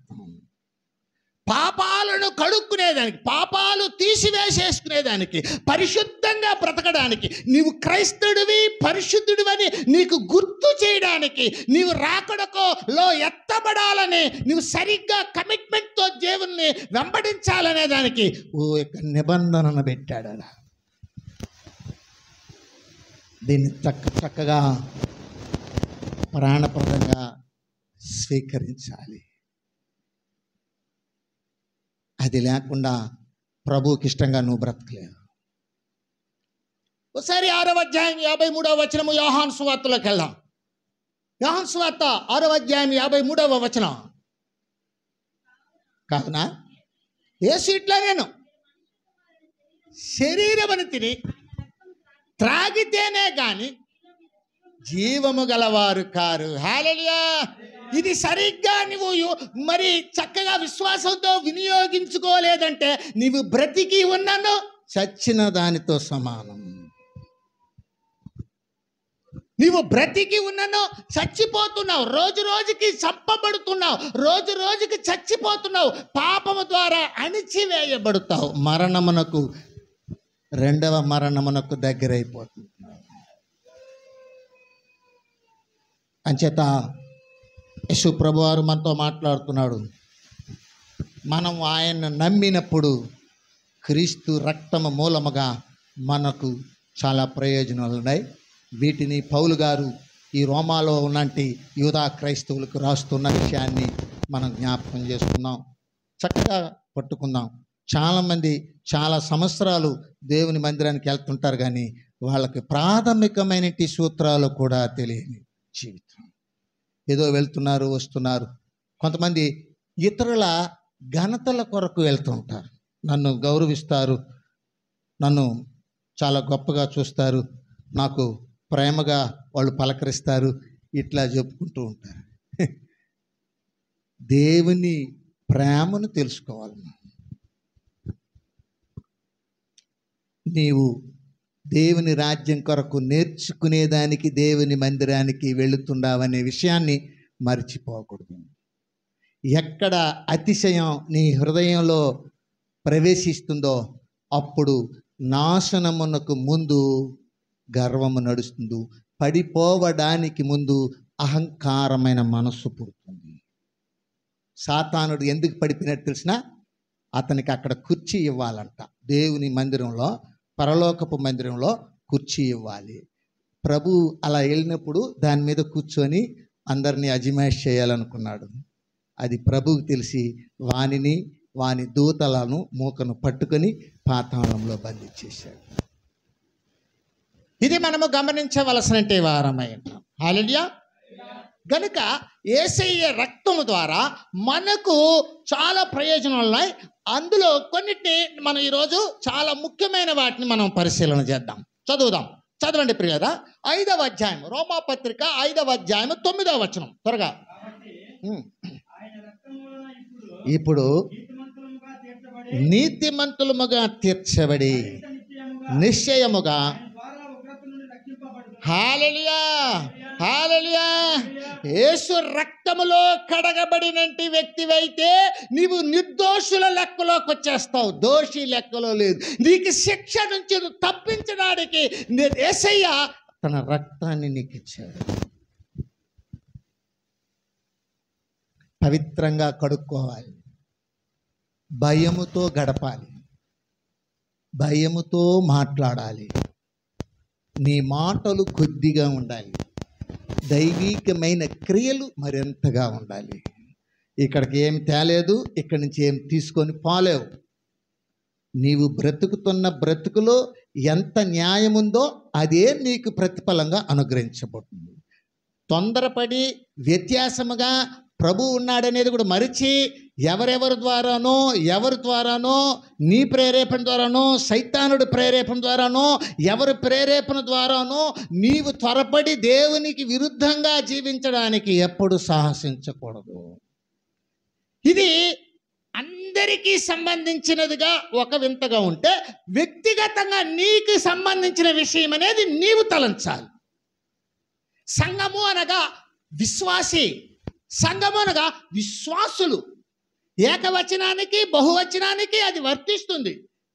పాపాలను కడుక్కునేదానికి, పాపాలు తీసివేసేసుకునేదానికి, పరిశుద్ధంగా బ్రతకడానికి, నీవు క్రైస్తవుడివి, పరిశుద్ధుడివని నీకు గుర్తు చేయడానికి, నీవు రాకడలో ఎత్తబడాలని, నీవు సరిగ్గా కమిట్మెంట్తో దేవుణ్ణి వెంబడించాలనే దానికి ఓ యొక్క నిబంధనను పెట్టాడు. అలా దీన్ని చక్కగా ప్రాణప్రదంగా స్వీకరించాలి. అది లేకుండా ప్రభువుకి ఇష్టంగా నువ్వు బ్రతకలేవు. ఒకసారి 6వ అధ్యాయం 53వ వచనము యోహాను సువార్తలోకి వెళ్దాం. యోహాను సువార్త 6వ అధ్యాయం 53వ వచనం. కావున యేసు ఇట్లా, నేను శరీరమును తిని త్రాగితేనే గాని జీవము గలవారు కారు. హల్లెలూయా. ఇది సరిగ్గా నువ్వు మరి చక్కగా విశ్వాసంతో వినియోగించుకోలేదంటే నీవు బ్రతికి ఉన్నను చచ్చిన దానితో సమానం. నీవు బ్రతికి ఉన్నను చచ్చిపోతున్నావు, రోజు రోజుకి చంపబడుతున్నావు, రోజు రోజుకి చచ్చిపోతున్నావు, పాపము ద్వారా అణిచివేయబడుతావు, మరణమునకు, రెండవ మరణమునకు దగ్గరైపోతున్నావు. అంచేత యేసు ప్రభువారు మనతో మాట్లాడుతున్నాడు. మనం ఆయన్ను నమ్మినప్పుడు క్రీస్తు రక్తము మూలముగా మనకు చాలా ప్రయోజనాలు ఉన్నాయి. వీటిని పౌలు గారు ఈ రోమాలో ఉన్నంటి యూదా క్రైస్తవులకు రాస్తున్న విషయాన్ని మనం జ్ఞాపకం చేసుకుందాం, చక్కగా పట్టుకుందాం. చాలామంది చాలా సంవత్సరాలు దేవుని మందిరానికి వెళ్తుంటారు, కానీ వాళ్ళకి ప్రాథమికమైన సూత్రాలు కూడా తెలియని జీవితం. ఏదో వెళ్తున్నారు, వస్తున్నారు. కొంతమంది ఇతరుల ఘనతల కొరకు వెళ్తూ ఉంటారు. నన్ను గౌరవిస్తారు, నన్ను చాలా గొప్పగా చూస్తారు, నాకు ప్రేమగా వాళ్ళు పలకరిస్తారు, ఇట్లా చెప్పుకుంటూ ఉంటారు. దేవుని ప్రేమను తెలుసుకోవాలి. నీవు దేవుని రాజ్యం కొరకు నేర్చుకునేదానికి దేవుని మందిరానికి వెళుతున్నావనే విషయాన్ని మర్చిపోకూడదు. ఎక్కడ అతిశయం నీ హృదయంలో ప్రవేశిస్తుందో అప్పుడు నాశనమునకు ముందు గర్వము నడుస్తుంది, పడిపోవడానికి ముందు అహంకారమైన మనస్సు పుడుతుంది. సాతానుడు ఎందుకు పడిపోయినట్టు తెలిసినా, అతనికి అక్కడ కుర్చీ ఇవ్వాలంట. దేవుని మందిరంలో, పరలోకపు మందిరంలో కుర్చీ ఇవ్వాలి. ప్రభు అలా వెళ్ళినప్పుడు దాని మీద కూర్చొని అందరినీ అజిమాయిష్ చేయాలనుకున్నాడు. అది ప్రభువుకి తెలిసి వానిని, వాని దూతలను, మూకను పట్టుకొని పాతాళంలో బంధించేశాడు. ఇది మనము గమనించవలసిన వారమై ఉన్నాం. హల్లెలూయా. గనుక యేసయ్య రక్తము ద్వారా మనకు చాలా ప్రయోజనాలు ఉన్నాయి. అందులో కొన్నిటిని మనం ఈరోజు చాలా ముఖ్యమైన వాటిని మనం పరిశీలన చేద్దాం. చదువుదాం, చదవండి ప్రియులారా. 5వ అధ్యాయం, రోమాపత్రిక 5వ అధ్యాయం 9వ వచనం త్వరగా. ఇప్పుడు నీతిమంతులముగా తీర్చబడి నిశ్చయముగా హల్లెలూయా హల్లెలూయా యేసు రక్తములో కడగబడినట్టి వ్యక్తివైతే నీవు నిర్దోషుల లెక్కలోకి వచ్చేస్తావు, దోషి లెక్కలో లేదు. నీకు శిక్ష నుంచి తప్పించడానికి యేసయ్య తన రక్తాన్ని నీకు ఇచ్చాడు. పవిత్రంగా కడుక్కోవాలి, భయముతో గడపాలి, భయముతో మాట్లాడాలి, నీ మాటలు కొద్దిగా ఉండాలి, దైవికమైన క్రియలు మరింతగా ఉండాలి. ఇక్కడికి ఏం తేలేదు, ఇక్కడి నుంచి ఏం తీసుకొని పోలేవు. నీవు బ్రతుకుతున్న బ్రతుకులో ఎంత న్యాయం ఉందో అదే నీకు ప్రతిఫలంగా అనుగ్రహించబడుతుంది. తొందరపడి వ్యత్యాసముగా ప్రభు ఉన్నాడనేది కూడా మరిచి ఎవరి ద్వారానో నీ ప్రేరేపణ ద్వారానో సైతానుడి ప్రేరేపణ ద్వారానో ఎవరి ప్రేరేపణ ద్వారానో నీవు త్వరపడి దేవునికి విరుద్ధంగా జీవించడానికి ఎప్పుడు సాహసించకూడదు. ఇది అందరికీ సంబంధించినదిగా ఒక వింతగా ఉంటే, వ్యక్తిగతంగా నీకు సంబంధించిన విషయం అనేది నీవు తలంచాలి. సంఘము అనగా విశ్వాసి, సంఘము అనగా విశ్వాసులు. ఏకవచనానికి బహువచనానికి అది వర్తిస్తుంది.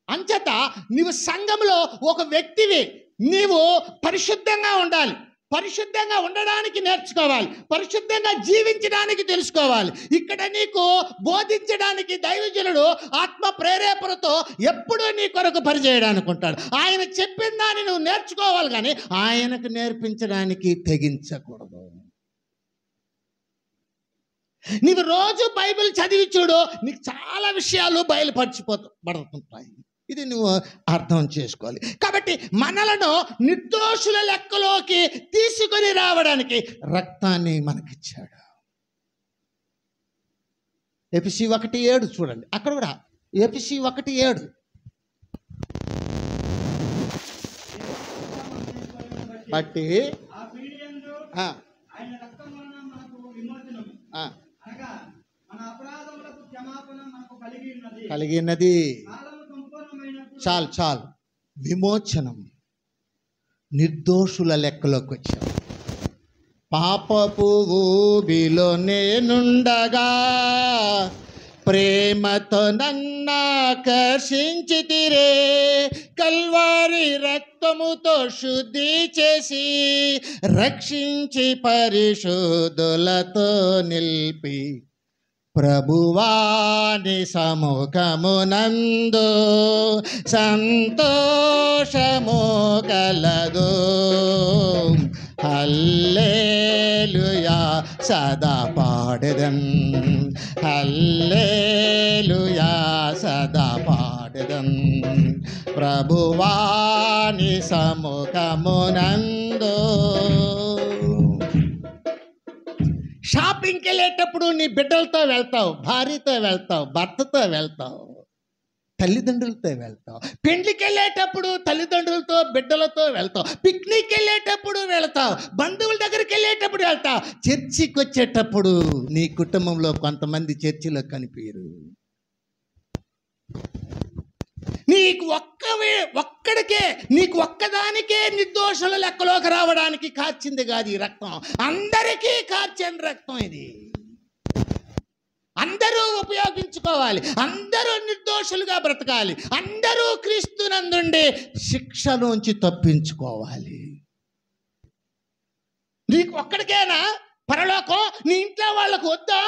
అంచేత నీవు సంఘంలో ఒక వ్యక్తివి, నీవు పరిశుద్ధంగా ఉండాలి. పరిశుద్ధంగా ఉండడానికి నేర్చుకోవాలి, పరిశుద్ధంగా జీవించడానికి తెలుసుకోవాలి. ఇక్కడ నీకు బోధించడానికి దైవజనుడు ఆత్మ ప్రేరేపణతో ఎప్పుడూ నీ కొరకు పనిచేయడానికి ఉంటాడు. ఆయన చెప్పిన దాన్ని నువ్వు నేర్చుకోవాలి, కానీ ఆయనకు నేర్పించడానికి తెగించకూడదు. నీవు రోజు బైబిల్ చదివి చూడు, నీకు చాలా విషయాలు బయలుపరచిపోతుంటాయి. ఇది నువ్వు అర్థం చేసుకోవాలి. కాబట్టి మనలను నిర్దోషుల లెక్కలోకి తీసుకొని రావడానికి రక్తాన్ని మనకిచ్చాడు. ఎఫెసీ 1:7 చూడండి, అక్కడ కూడా ఎఫెసీ 1:7 బట్టి కలిగినది. చాలు విమోచనం, నిర్దోషుల లెక్కలోకి వచ్చావు. పాపపు ఊబిలో నేనుండగా ప్రేమతో నన్నాకర్షించితిరే, కల్వారి రక్తముతో శుద్ధి చేసి రక్షించి పరిశుద్ధులతో నిలిపి ప్రభువాని సముఖమునందు సంతోషము కలదు. హల్లెలూయా సదా పాడెదన్, హల్లెలూయా సదా పాడెదన్, ప్రభువాని సముఖమునందు. షాపింగ్కి వెళ్ళేటప్పుడు నీ బిడ్డలతో వెళ్తావు, భార్యతో వెళ్తావు, భర్తతో వెళ్తావు, తల్లిదండ్రులతో వెళ్తావు. పెండ్లికి వెళ్ళేటప్పుడు తల్లిదండ్రులతో బిడ్డలతో వెళ్తావు. పిక్నిక్ వెళ్ళేటప్పుడు వెళ్తావు, బంధువుల దగ్గరికి వెళ్ళేటప్పుడు వెళ్తావు. చర్చికి వచ్చేటప్పుడు నీ కుటుంబంలో కొంతమంది చర్చిలో కనిపించరు. నీకు ఒక్కదానికే నిర్దోషుల లెక్కలోకి రావడానికి కార్చింది కాదు ఈ రక్తం, అందరికీ కార్చని రక్తం ఇది. అందరూ ఉపయోగించుకోవాలి, అందరూ నిర్దోషులుగా బ్రతకాలి, అందరూ క్రీస్తునందుండి శిక్షలోంచి తప్పించుకోవాలి. నీకు ఒక్కడికేనా పరలోకం? నీ ఇంట్లో వాళ్ళకు వద్దా?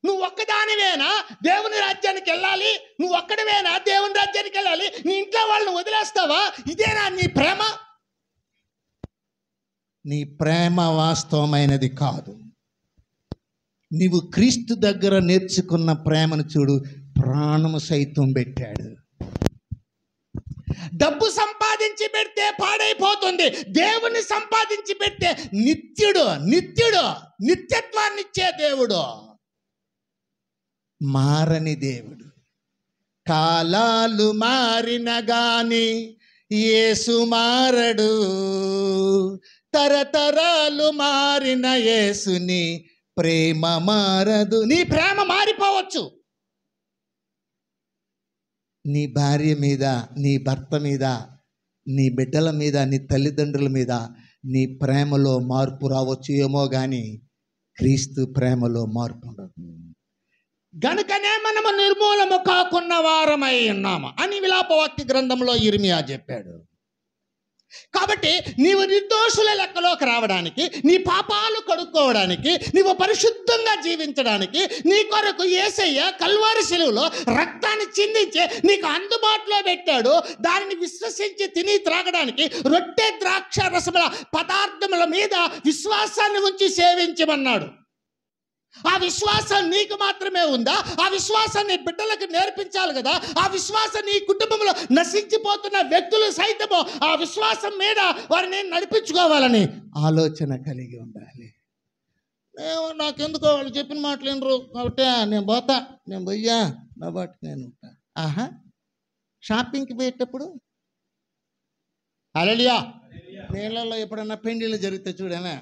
నువ్వు ఒక్కదానివేనా దేవుని రాజ్యానికి వెళ్ళాలి? నువ్వు ఒక్కడివేనా దేవుని రాజ్యానికి వెళ్ళాలి? నీ ఇంట్లో వాళ్ళని వదిలేస్తావా? ఇదేనా నీ ప్రేమ? నీ ప్రేమ వాస్తవమైనది కాదు. నీవు క్రీస్తు దగ్గర నేర్చుకున్న ప్రేమను చూడు, ప్రాణము సైతం పెట్టాడు. డబ్బు సంపాదించి పెడితే పాడైపోతుంది, దేవుని సంపాదించి పెడితే నిత్యత్వాన్ని ఇచ్చే దేవుడు, మారని దేవుడు. కాలాలు మారిన గాని యేసు మారడు, తరతరాలు మారిన యేసుని ప్రేమ మారదు. నీ ప్రేమ మారిపోవచ్చు, నీ భార్య మీద, నీ భర్త మీద, నీ బిడ్డల మీద, నీ తల్లిదండ్రుల మీద నీ ప్రేమలో మార్పు రావచ్చు ఏమో కానీ క్రీస్తు ప్రేమలో మార్పు ఉండదు. గనుకనే మనము నిర్మూలము కాకున్న వారమై ఉన్నాము అని విలాపవాక్య గ్రంథంలో ఇర్మియా చెప్పాడు. కాబట్టి నీవు నిర్దోషుల లెక్కలోకి రావడానికి, నీ పాపాలు కడుక్కోవడానికి, నీవు పరిశుద్ధంగా జీవించడానికి నీ కొరకు యేసయ్య కల్వారి శిలువలో రక్తాన్ని చిందించి నీకు అందుబాటులో పెట్టాడు. దానిని విశ్వసించి తిని త్రాగడానికి రొట్టె ద్రాక్ష రసముల పదార్థముల మీద విశ్వాసాన్ని ఉంచి సేవించమన్నాడు. ఆ విశ్వాసం నీకు మాత్రమే ఉందా? ఆ విశ్వాసాన్ని బిడ్డలకు నేర్పించాలి కదా. ఆ విశ్వాసం నీ కుటుంబంలో నశించిపోతున్న వ్యక్తులు సైతము ఆ విశ్వాసం మీద వారిని నడిపించుకోవాలని ఆలోచన కలిగి ఉండాలి. నాకెందుకో వాళ్ళు చెప్పిన మాటలు వినరు కాబట్టి నేను పోతా, నేను పోయ్యా, నా బాటు నేను ఉంటా. ఆహా, షాపింగ్కి పోయేటప్పుడు హల్లెలూయా, నీళ్ళల్లో ఎప్పుడన్నా పెండిళ్ళు జరిగితే చూడేనా,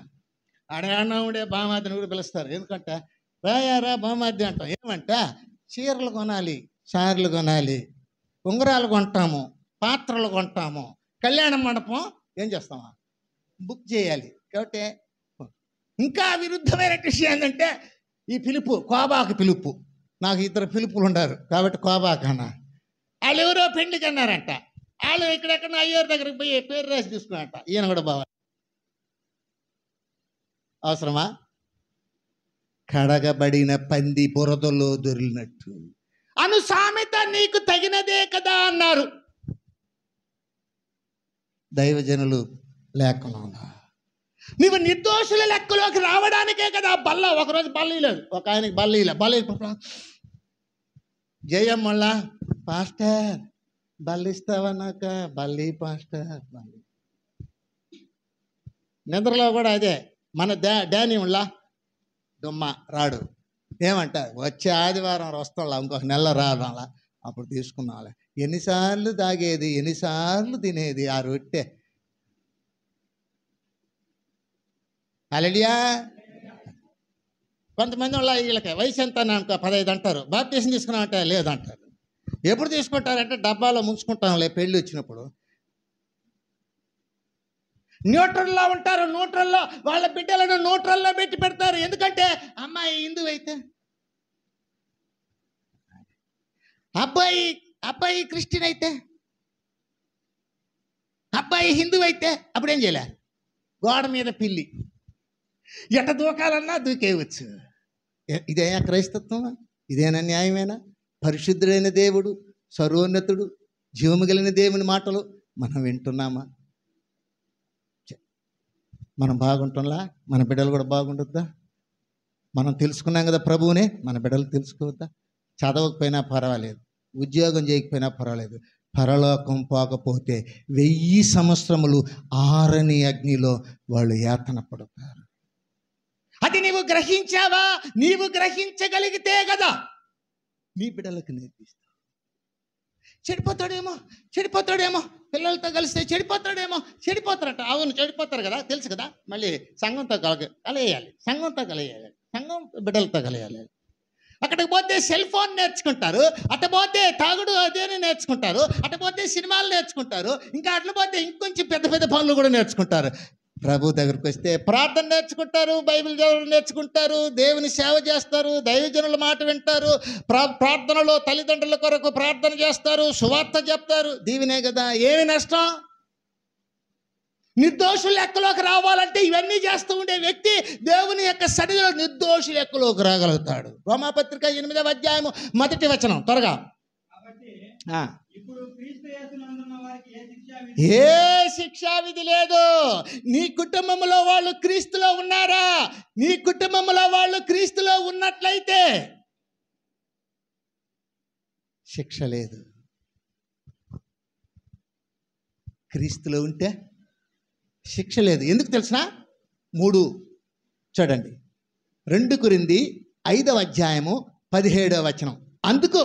అడగాడే బామార్దిని కూడా పిలుస్తారు. ఎందుకంటే రాయారా బామార్ది అంటాం. ఏమంటే చీరలు కొనాలి, సార్లు కొనాలి, ఉంగరాలు కొంటాము, పాత్రలు కొంటాము, కళ్యాణ మండపం ఏం చేస్తామా బుక్ చేయాలి. కాబట్టి ఇంకా విరుద్ధమైన విషయం ఏంటంటే ఈ పిలుపు, కోబాకు పిలుపు. నాకు 2 పిలుపులు ఉన్నారు కాబట్టి కోబాకు అన్న. వాళ్ళు ఎవరో పెళ్లికి అన్నారంట. వాళ్ళు ఇక్కడెక్కడ అయ్యారు దగ్గరికి పోయి పేరు రాసి తీసుకున్నారంట. ఈయన కూడా బాగా అవసరమా? కడగబడిన పంది బురదలో దొరిలినట్టు అను సామెత నీకు తగినదే కదా అన్నారు దైవజనులు లేఖనంలో. నీవు నిర్దోషుల లెక్కలోకి రావడానికే కదా బల్ల. ఒకరోజు బల్లీలేదు, ఒక ఆయనకి బల్లి జయం మళ్ళా పాస్టర్ బల్లిస్తావా నాక, బల్లి పాస్టర్ బల్లి. నిద్రలో కూడా అదే మన డానీ ఉళ్ళా దుమ్మ రాడు. ఏమంట వచ్చే ఆదివారం వస్తాం, ఇంకొక నెల రావాలా, అప్పుడు తీసుకున్నాంలే. ఎన్నిసార్లు తాగేది, ఎన్నిసార్లు తినేది ఆ రొట్టె. హల్లెలూయా. కొంతమంది వాళ్ళ వీళ్ళకి వయసు ఎంత అనుకో 15 అంటారు, బాప్టిజం తీసుకున్నామంటే లేదంటారు. ఎప్పుడు తీసుకుంటారంటే డబ్బాలో ముంచుకుంటాంలే పెళ్ళి వచ్చినప్పుడు. న్యూట్రల్లో ఉంటారు. న్యూట్రల్లో వాళ్ళ బిడ్డలను న్యూట్రల్లో పెట్టి పెడతారు. ఎందుకంటే అమ్మాయి హిందూ అయితే, అబ్బాయి క్రిస్టియన్ అయితే, అబ్బాయి హిందూ అయితే అప్పుడేం చేయలే, గోడ మీద పిల్లి ఎట్ట దూకాలన్నా దూకేయవచ్చు. ఇదేనా క్రైస్తత్వం? ఇదేనా న్యాయమేనా? పరిశుద్ధుడైన దేవుడు, సర్వోన్నతుడు, జీవము కలిగిన దేవుని మాటలు మనం వింటున్నామా? మనం బాగుంటుందా? మన బిడ్డలు కూడా బాగుంటుందా? మనం తెలుసుకున్నాం కదా ప్రభువునే, మన బిడ్డలు తెలుసుకోవద్దా? చదవకపోయినా పర్వాలేదు, ఉద్యోగం చేయకపోయినా పర్వాలేదు, పరలోకం పోకపోతే 1000 సంవత్సరములు ఆరని అగ్నిలో వాళ్ళు యాతన పడతారు. అది నీవు గ్రహించావా? నీవు గ్రహించగలిగితే కదా నీ బిడ్డలకు నేర్పిస్తావు. చెడిపోతాడేమో పిల్లలతో కలిస్తే చెడిపోతారట. అవును, చెడిపోతారు కదా, తెలుసు కదా. మళ్ళీ సంఘంతో కలయాలి, సంఘం బిడ్డలతో కలయాలి. అక్కడికి పోతే సెల్ ఫోన్ నేర్చుకుంటారు, అట్ట పోతే తాగుడు అదేని నేర్చుకుంటారు, అట్ట పోతే సినిమాలు నేర్చుకుంటారు, ఇంకా అట్లా పోతే ఇంకొంచెం పెద్ద పనులు కూడా నేర్చుకుంటారు. ప్రభు దగ్గరికి వస్తే ప్రార్థన నేర్చుకుంటారు, బైబిల్ చదవడం నేర్చుకుంటారు, దేవుని సేవ చేస్తారు, దైవజనుల మాట వింటారు, ప్రార్థనలో తల్లిదండ్రుల కొరకు ప్రార్థన చేస్తారు, సువార్త చెప్తారు. దీవెనే కదా. ఏమి నష్టం? నిర్దోషుల లెక్కలోకి రావాలంటే ఇవన్నీ చేస్తూ ఉండే వ్యక్తి దేవుని యొక్క సన్నిధిలో నిర్దోషుల లెక్కలోకి రాగలుగుతాడు. రోమాపత్రిక 8వ అధ్యాయము 1వ వచనం త్వరగా. ఏ శిక్షా విధి లేదు. నీ కుటుంబంలో వాళ్ళు క్రీస్తులో ఉన్నారా? నీ కుటుంబంలో వాళ్ళు క్రీస్తులో ఉన్నట్లయితే శిక్ష లేదు. క్రీస్తులో ఉంటే శిక్ష లేదు. ఎందుకు తెలుసునా? 3 చూడండి, 2 కొరింథీ 5వ అధ్యాయము 17వ వచనం. అందుకు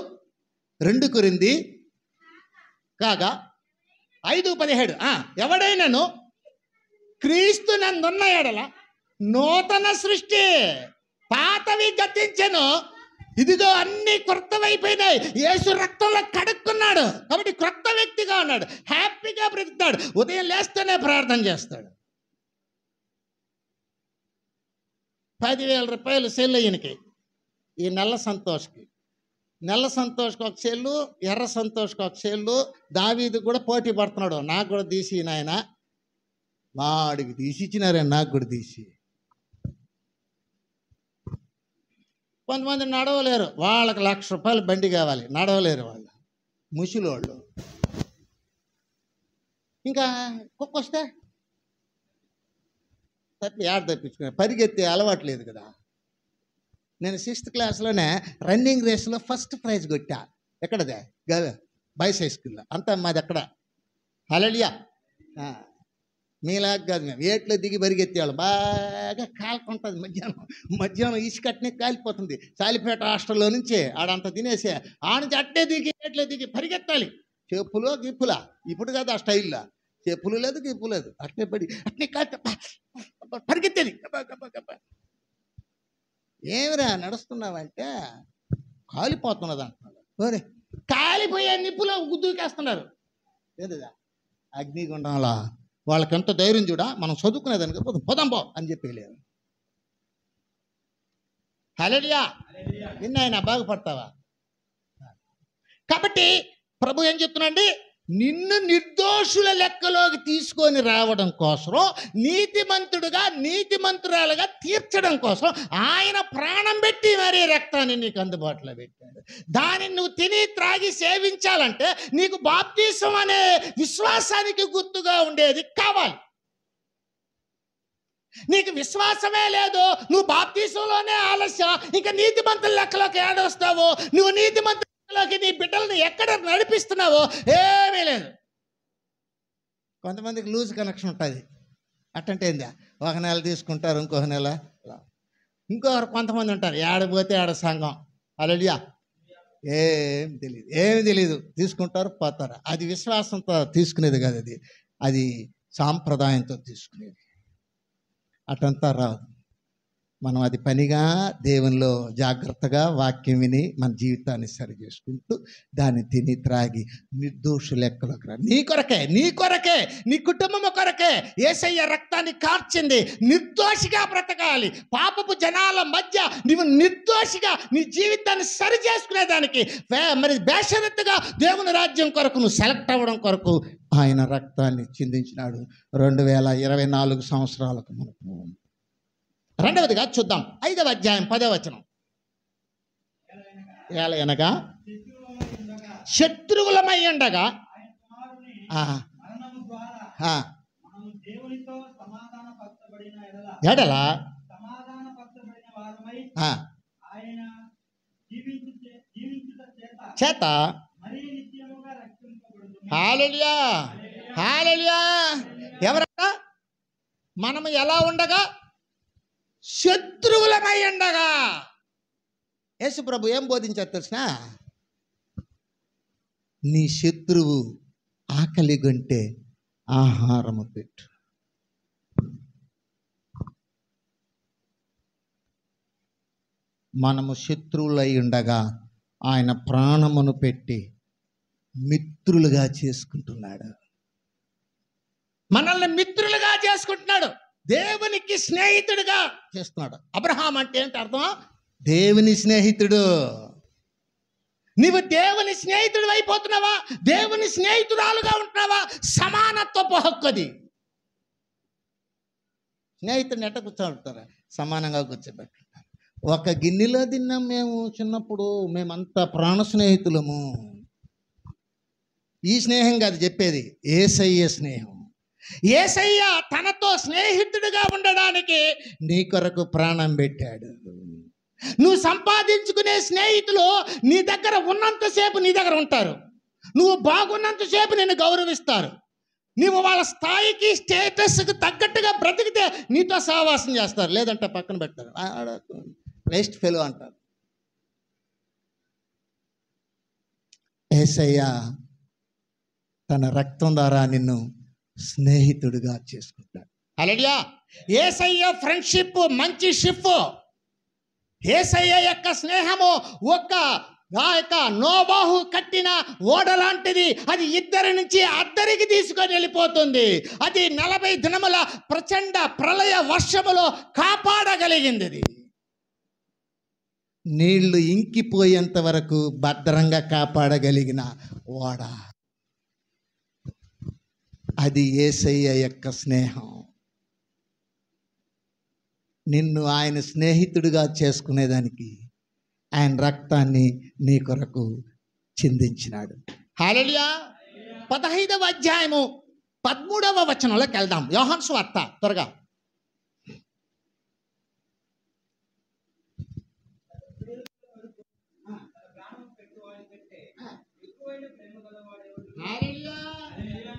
2 కొరింథీ కాగా 5:17 ఎవడైనాను క్రీస్తు నందున్న ఎడల నూతన సృష్టి, పాతవి గతించెను, ఇదిగో అన్ని క్రొత్తమైపోయినాయి, యేసు రక్తంలో కడుక్కున్నాడు కాబట్టి క్రొత్త వ్యక్తిగా ఉన్నాడు, హ్యాపీగా బ్రతుకుతాడు, ఉదయం లేస్తేనే ప్రార్థన చేస్తాడు. 10,000 రూపాయలు సెల్లు ఈయనకి, ఈ నల్ల సంతోష్కి ఒక సెల్లు, ఎర్ర సంతోష్కి ఒక సెల్లు. దావీదు కూడా పోటీ పడుతున్నాడు, నాకు కూడా తీసి నాయన, వాడికి తీసి ఇచ్చినారే, నాకు కూడా తీసి. కొంతమంది నడవలేరు, వాళ్ళకి ₹1,00,000 బండి కావాలి, నడవలేరు వాళ్ళు, ముసిలోళ్ళు. ఇంకా కుక్క వస్తే తప్పించుకున్నా, పరిగెత్తే అలవాటు లేదు కదా. నేను 6th క్లాస్లోనే రన్నింగ్ రేస్లో ఫస్ట్ ప్రైజ్ కొట్టా. ఎక్కడదే? బాయ్స్ హై స్కూల్లో. అంతా మాది అక్కడ. హల్లెలూయా. మీలాగా కాదు, మేము ఏట్లో దిగి పరిగెత్తేవాళ్ళం. బాగా కాలుకుంటుంది మధ్యాహ్నం ఇసుకట్నే కాలిపోతుంది. సాలిపేట హాస్టల్లో నుంచి ఆడంతా తినేసే, నుంచి అట్టే దిగి ఏట్లో దిగి పరిగెత్తాలి. చెప్పులో గిప్పులా, ఇప్పుడు కాదు ఆ స్టైల్లో, చెప్పులు లేదు గిప్పు లేదు, అట్నే పడి అట్నే పరిగెత్తేది. ఏమిరా నడుస్తున్నావంటే కాలిపోతున్నది అంటున్నాడు. ఓరే, కాలిపోయే నిప్పులో దూకేస్తున్నారు. ఏదిదా అగ్నిగుండంలో. వాళ్ళకి ఎంత ధైర్యం చూడా, మనం చదువుకునేదానికి పోదాం పో అని చెప్పేయలేదు. హల్లెలూయా. నిన్న బాగుపడతావా? కాబట్టి ప్రభు ఏం చెప్తున్నాండి, నిన్ను నిర్దోషుల లెక్కలోకి తీసుకొని రావడం కోసం, నీతిమంతురాలుగా తీర్చడం కోసం ఆయన ప్రాణం పెట్టి మరీ రక్తాన్ని నీకు అందుబాటులో పెట్టాడు. దానిని నువ్వు తిని త్రాగి సేవించాలంటే నీకు బాప్తిసం అనే విశ్వాసానికి గుర్తుగా ఉండేది కావాలి. నీకు విశ్వాసమే లేదు, నువ్వు బాప్తిసంలోనే ఆలస్యం, ఇంకా నీతిమంతుల లెక్కలోకి ఏడొస్తావు, నువ్వు నీతిమంతులకి నీ బిడ్డలను ఎక్కడ నడిపిస్తున్నావో ఏమీ లేదు. కొంతమందికి లూజ్ కనెక్షన్ ఉంటుంది. అట్టంటే ఏందా, ఒక నెల తీసుకుంటారు, ఇంకొక నెల ఇంకొకరు. కొంతమంది ఉంటారు, ఏడపోతే ఏడ సంఘం. హల్లెలూయా. ఏమి తెలియదు, తీసుకుంటారు పోతారు. అది విశ్వాసంతో తీసుకునేది కాదు, అది సాంప్రదాయంతో తీసుకునేది. అటంతా రాదు. మనం అది పనిగా దేవునిలో జాగ్రత్తగా వాక్యం విని మన జీవితాన్ని సరి చేసుకుంటూ దాన్ని తిని త్రాగి నిర్దోష లెక్కలోకి రా. నీ కొరకే నీ కుటుంబం కొరకే యేసయ్య రక్తాన్ని కార్చింది. నిర్దోషిగా బ్రతకాలి. పాపపు జనాల మధ్య నువ్వు నిర్దోషిగా నీ జీవితాన్ని సరి చేసుకునేదానికి, మరి బేషరత్తుగా దేవుని రాజ్యం కొరకు నువ్వు సెలెక్ట్ అవ్వడం కొరకు ఆయన రక్తాన్ని చిందించినాడు 2024 సంవత్సరాలకు మనకు. రెండవదిగా చూద్దాం, 5వ అధ్యాయం 10వ వచనం. ఎలాగనగా శత్రువులమై ఉండగా ఎడల చేత. హల్లెలూయా. హల్లెలూయా. ఎవరన్నా మనము ఎలా ఉండగా? శత్రువులమై ఉండగా. యేసు ప్రభు ఏం బోధించారు తెలిసిన? నీ శత్రువు ఆకలిగొంటే ఆహారము పెట్టు. మనము శత్రువులై ఉండగా ఆయన ప్రాణమును పెట్టి మిత్రులుగా చేసుకుంటున్నాడు. మనల్ని మిత్రులుగా చేసుకుంటున్నాడు, దేవునికి స్నేహితుడిగా చేస్తున్నాడు. అబ్రహాం అంటే ఏంటి అర్థం? దేవుని స్నేహితుడు. నీవు దేవుని స్నేహితుడు అయిపోతున్నావా? దేవుని స్నేహితురాలుగా ఉంటున్నావా? సమానత్వపు హక్కు అది. స్నేహితుడిని ఎట్ట కూర్చోబెడతారా? సమానంగా కూర్చోబెట్టారు. ఒక గిన్నెలో తిన్నాం మేము చిన్నప్పుడు, మేమంతా ప్రాణ స్నేహితులము. ఈ స్నేహం కాదు చెప్పేది, యేసయ్య స్నేహం. యేసయ్య తనతో స్నేహితుడిగా ఉండడానికి నీ కొరకు ప్రాణం పెట్టాడు. నువ్వు సంపాదించుకునే స్నేహితులు నీ దగ్గర ఉన్నంతసేపు నీ దగ్గర ఉంటారు. నువ్వు బాగున్నంతసేపు నిన్ను గౌరవిస్తారు. నువ్వు వాళ్ళ స్థాయికి స్టేటస్కి తగ్గట్టుగా బ్రతికితే నీతో సహవాసం చేస్తారు, లేదంటే పక్కన పెడతారు. వేస్ట్ ఫెలో అంటారు. యేసయ్య తన రక్తం ద్వారా నిన్ను స్నేహితుడిగా చేసుకుంటాడు. హల్లెలూయా. యేసయ్య ఫ్రెండ్షిప్ మంచి షిప్. యేసయ్య యొక్క స్నేహము ఆ యొక్క నోవాహు కట్టిన ఓడ లాంటిది. అది ఇద్దరి నుంచి అద్దరికి తీసుకొని వెళ్ళిపోతుంది. అది 40 దినముల ప్రచండ ప్రళయ వర్షములో కాపాడగలిగింది. అది నీళ్లు ఇంకిపోయేంత వరకు భద్రంగా కాపాడగలిగిన ఓడ. అది యేసయ్య యొక్క స్నేహం. నిన్ను ఆయన స్నేహితుడిగా చేసుకునేదానికి ఆయన రక్తాన్ని నీ కొరకు చిందించినాడు. హల్లెలూయా. 15వ అధ్యాయము 13వ వచనంలోకి వెళ్దాం. యోహాను సువార్త త్వరగా.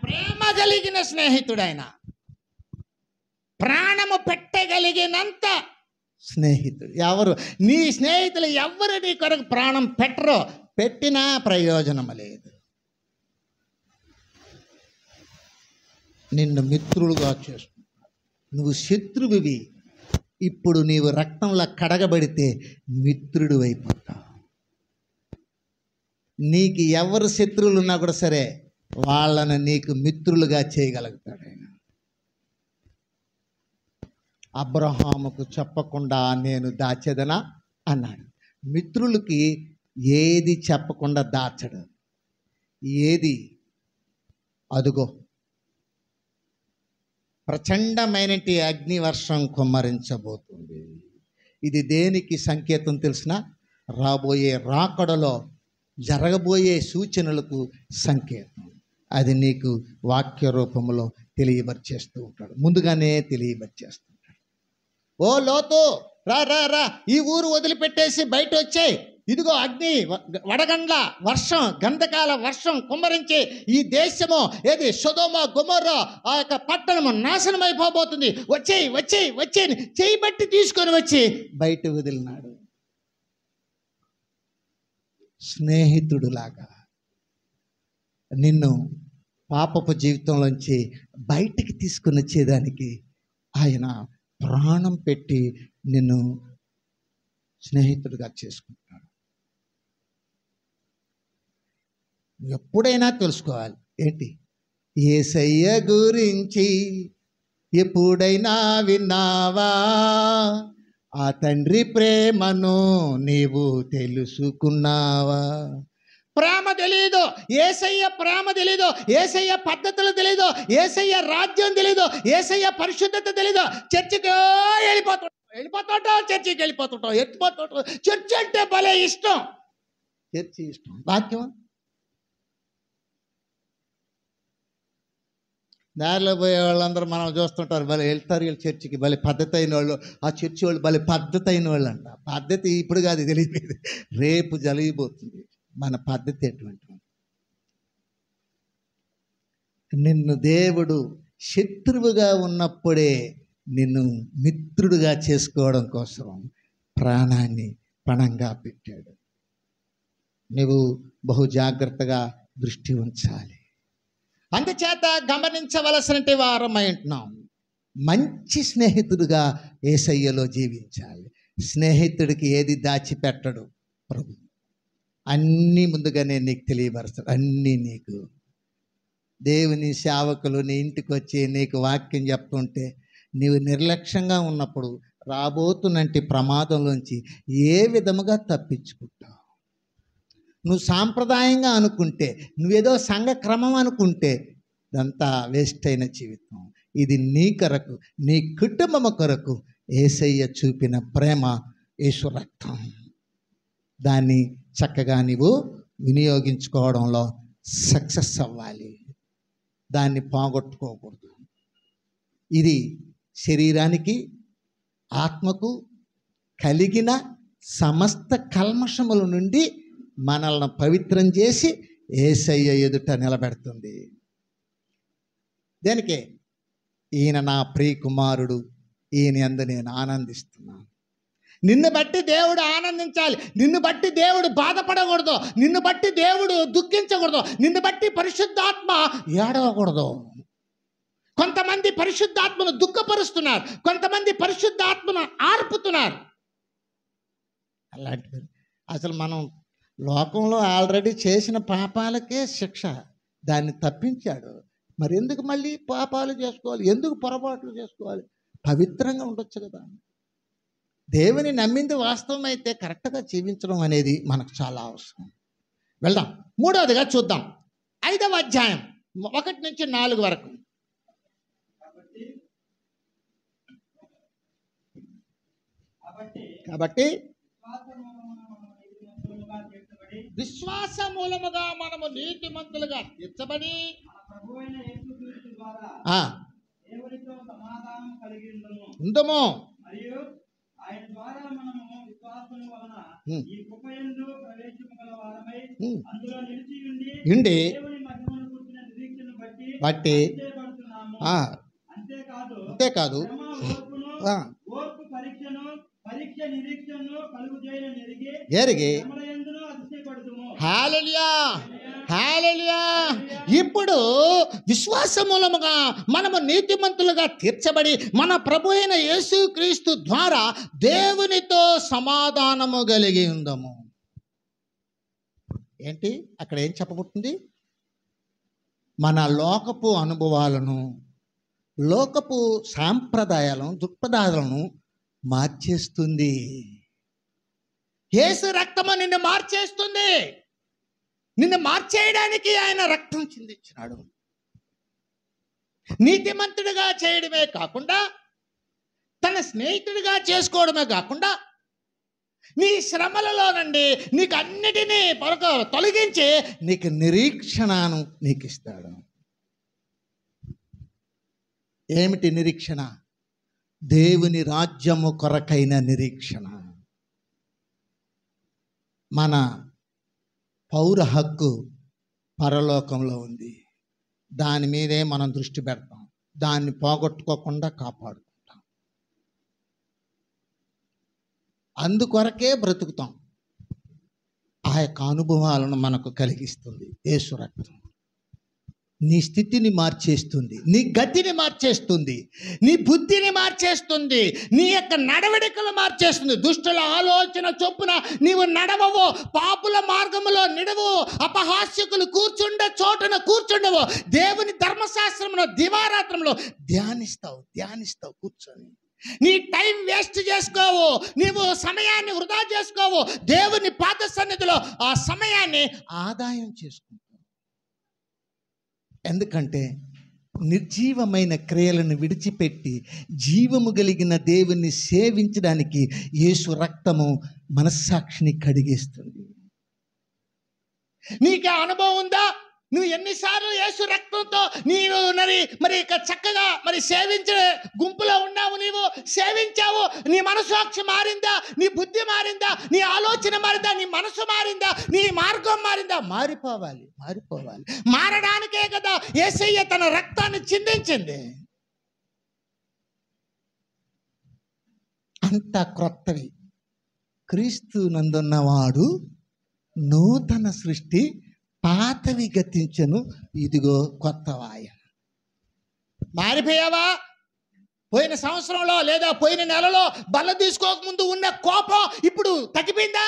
ప్రేమ కలిగిన స్నేహితుడైన, ప్రాణము పెట్టగలిగినంత స్నేహితుడు. ఎవరు నీ స్నేహితులు? ఎవరు నీ కొరకు ప్రాణం పెట్టరో, పెట్టినా ప్రయోజనం లేదు. నిన్ను మిత్రులుగా చేసుకుంటావు. నువ్వు శత్రువువి. ఇప్పుడు నీవు రక్తంలో కడగబడితే మిత్రుడు అయిపోతావు. నీకు ఎవరు శత్రువులు ఉన్నా కూడా సరే, వాళ్ళను నీకు మిత్రులుగా చేయగలుగుతాడు ఆయన. అబ్రహాముకు చెప్పకుండా నేను దాచేదనా అన్నాడు. మిత్రులకి ఏది చెప్పకుండా దాచడు. ఏది? అదుగో ప్రచండమైనటి అగ్ని వర్షం కుమ్మరించబోతుంది. ఇది దేనికి సంకేతం తెలిసిన? రాబోయే రాకడలో జరగబోయే సూచనలకు సంకేతం. అది నీకు వాక్య రూపంలో తెలియబరిచేస్తూ ఉంటాడు. ముందుగానే తెలియబరిచేస్తూ. ఓ లోతు, రా రా రా, ఈ ఊరు వదిలిపెట్టేసి బయట వచ్చాయి. ఇదిగో అగ్ని, వడగండ్ల వర్షం, గంధకాల వర్షం కుమ్మరించి ఈ దేశము ఏది సొదొమ గొమొర్రా ఆ యొక్క పట్టణము నాశనం అయిపోబోతుంది. వచ్చేయి వచ్చేయి వచ్చేయి చేయి బట్టి తీసుకొని వచ్చి బయట వదిలినాడు. స్నేహితుడులాగా నిన్ను పాపపు జీవితంలోంచి బయటికి తీసుకొని వచ్చేదానికి ఆయన ప్రాణం పెట్టి నిన్ను స్నేహితుడిగా చేసుకుంటాడు. ఎప్పుడైనా తెలుసుకోవాలి. ఏంటి? యేసయ్య గురించి ఎప్పుడైనా విన్నావా? ఆ తండ్రి ప్రేమను నీవు తెలుసుకున్నావా? ప్రేమ తెలీదు, యేసయ్య ప్రేమ తెలీదు, యేసయ్య పద్ధతులు తెలీదు, యేసయ్య రాజ్యం తెలీదు, యేసయ్య పరిశుద్ధత తెలీదు. చర్చికి వెళ్ళిపోతుంటావు, చర్చికి వెళ్ళిపోతుంటావు, ఎత్తిపోతుంటావు. చర్చి అంటే భలే ఇష్టం. చర్చి ఇష్టం. వాక్యం దారిలో పోయే వాళ్ళందరూ మనం చూస్తుంటారు. భలే వెళ్తారు వీళ్ళు చర్చికి, భలే పద్ధతి అయిన వాళ్ళు. ఆ చర్చి వాళ్ళు భలే పద్ధతి అయిన వాళ్ళు అంట. పద్ధతి ఇప్పుడు కాదు, తెలియదు, రేపు జరిగిపోతుంది. మన పద్ధతి ఎటువంటి? నిన్ను దేవుడు శత్రువుగా ఉన్నప్పుడే నిన్ను మిత్రుడుగా చేసుకోవడం కోసం ప్రాణాన్ని పణంగా పెట్టాడు. నువ్వు బహు జాగ్రత్తగా దృష్టి ఉంచాలి. అందుచేత గమనించవలసిన వారమై ఉంటున్నాం. మంచి స్నేహితుడుగా యేసయ్యలో జీవించాలి. స్నేహితుడికి ఏది దాచిపెట్టడు ప్రభు. అన్నీ ముందుగానే నీకు తెలియపరుస్తాడు. అన్నీ నీకు. దేవుని సేవకులు నీ ఇంటికి వచ్చి నీకు వాక్యం చెప్తుంటే నీవు నిర్లక్ష్యంగా ఉన్నప్పుడు రాబోతున్నటి ప్రమాదంలోంచి ఏ విధముగా తప్పించుకుంటావు? నువ్వు సాంప్రదాయంగా అనుకుంటే, నువ్వేదో సంఘ క్రమం అనుకుంటే ఇదంతా వేస్ట్ అయిన జీవితం. ఇది నీ కొరకు, నీ కుటుంబం కొరకు యేసయ్య చూపిన ప్రేమ, యేసు రక్తం. దాన్ని చక్కగా నీవు వినియోగించుకోవడంలో సక్సెస్ అవ్వాలి. దాన్ని పోగొట్టుకోకూడదు. ఇది శరీరానికి, ఆత్మకు కలిగిన సమస్త కల్మషముల నుండి మనల్ని పవిత్రం చేసి యేసయ్య ఎదుట నిలబెడుతుంది. దేనికే? ఈయన నా ప్రియ కుమారుడు, ఈయన యందు నేను ఆనందిస్తున్నాను. నిన్ను బట్టి దేవుడు ఆనందించాలి. నిన్ను బట్టి దేవుడు బాధపడకూడదు. నిన్ను బట్టి దేవుడు దుఃఖించకూడదు. నిన్ను బట్టి పరిశుద్ధాత్మ ఏడవకూడదు. కొంతమంది పరిశుద్ధాత్మను దుఃఖపరుస్తున్నారు, కొంతమంది పరిశుద్ధాత్మను ఆర్పుతున్నారు. అలాంటివి అసలు మనం లోకంలో ఆల్రెడీ చేసిన పాపాలకే శిక్ష, దాన్ని తప్పించాడు. మరి ఎందుకు మళ్ళీ పాపాలు చేసుకోవాలి? ఎందుకు పొరపాట్లు చేసుకోవాలి? పవిత్రంగా ఉండొచ్చు కదా. దేవుని నమ్మింది వాస్తవమైతే కరెక్ట్గా జీవించడం అనేది మనకు చాలా అవసరం. వెళ్దాం, మూడవదిగా చూద్దాం. 5వ అధ్యాయం 1 నుంచి 4 వరకు. కాబట్టి విశ్వాస మూలముగా మనము నీతిమంతులుగా తీర్చబడి ఉందము. ఉండి బట్టి అంతేకాదు ఎరిగి హల్లెలూయా హల్లెలూయా. ఇప్పుడు విశ్వాస మూలముగా మనము నీతిమంతులుగా తీర్చబడి మన ప్రభు అయిన యేసుక్రీస్తు ద్వారా దేవునితో సమాధానము కలిగి ఉందము. ఏంటి అక్కడ ఏం చెప్పబడుతుంది? మన లోకపు అనుభవాలను, లోకపు సాంప్రదాయాలను, దృక్పథాలను మార్చేస్తుంది. యేసు రక్తము నిన్ను మార్చేస్తుంది. నిన్ను మార్చేయడానికి ఆయన రక్తం చిందించినాడు. నీతిమంతుడిగా చేయడమే కాకుండా, తన స్నేహితుడిగా చేసుకోవడమే కాకుండా, నీ శ్రమలలో నుండి నీకు అన్నిటినీ తొలగించి నీకు నిరీక్షణను నీకు ఇస్తాడు. ఏమిటి నిరీక్షణ? దేవుని రాజ్యము కొరకైన నిరీక్షణ. మన పౌర హక్కు పరలోకంలో ఉంది. దాని మీదే మనం దృష్టి పెడతాం. దాన్ని పోగొట్టుకోకుండా కాపాడుకుంటాం. అందుకొరకే బ్రతుకుతాం. ఆ యొక్క అనుభవాలను మనకు కలిగిస్తుంది యేసు రక్తం. నీ స్థితిని మార్చేస్తుంది, నీ గతిని మార్చేస్తుంది, నీ బుద్ధిని మార్చేస్తుంది, నీ యొక్క నడవడికలు మార్చేస్తుంది. దుష్టుల ఆలోచన చొప్పున నీవు నడవవు, పాపుల మార్గములో నిడవు, అపహాస్యకులు కూర్చుండే చోటున కూర్చుండవు. దేవుని ధర్మశాస్త్రంలో దివారాత్రంలో ధ్యానిస్తావు కూర్చొని. నీ టైం వేస్ట్ చేసుకోవు, నీవు సమయాన్ని వృధా చేసుకోవు. దేవుని పాద సన్నిధిలో ఆ సమయాన్ని ఆదాయం చేసుకుంటావు. ఎందుకంటే నిర్జీవమైన క్రియలను విడిచిపెట్టి జీవము కలిగిన దేవుణ్ణి సేవించడానికి యేసు రక్తము మనస్సాక్షిని కడిగేస్తుంది. నీకు అనుభవం ఉందా? నువ్వు ఎన్నిసార్లు యేసు రక్తంతో నీవు మరి చక్కగా సేవించే గుంపులో ఉన్నావు, నీవు సేవించావు. నీ మనస్సాక్షి మారిందా? నీ బుద్ధి మారిందా? నీ ఆలోచన మారిందా? నీ మనసు మారిందా? నీ మార్గం మారిందా? మారిపోవాలి. మారడానికే కదా యేసయ్య తన రక్తాన్ని చిందించింది. అంత క్రొత్తవి. క్రీస్తు నందున్నవాడు నూతన సృష్టి, పాతవి గతించను, ఇదిగో కొత్తవాయ. మారిపోయావా? పోయిన సంవత్సరంలో లేదా పోయిన నెలలో బల్ల తీసుకోకముందు ఉన్న కోపం ఇప్పుడు తగ్గిపోయిందా?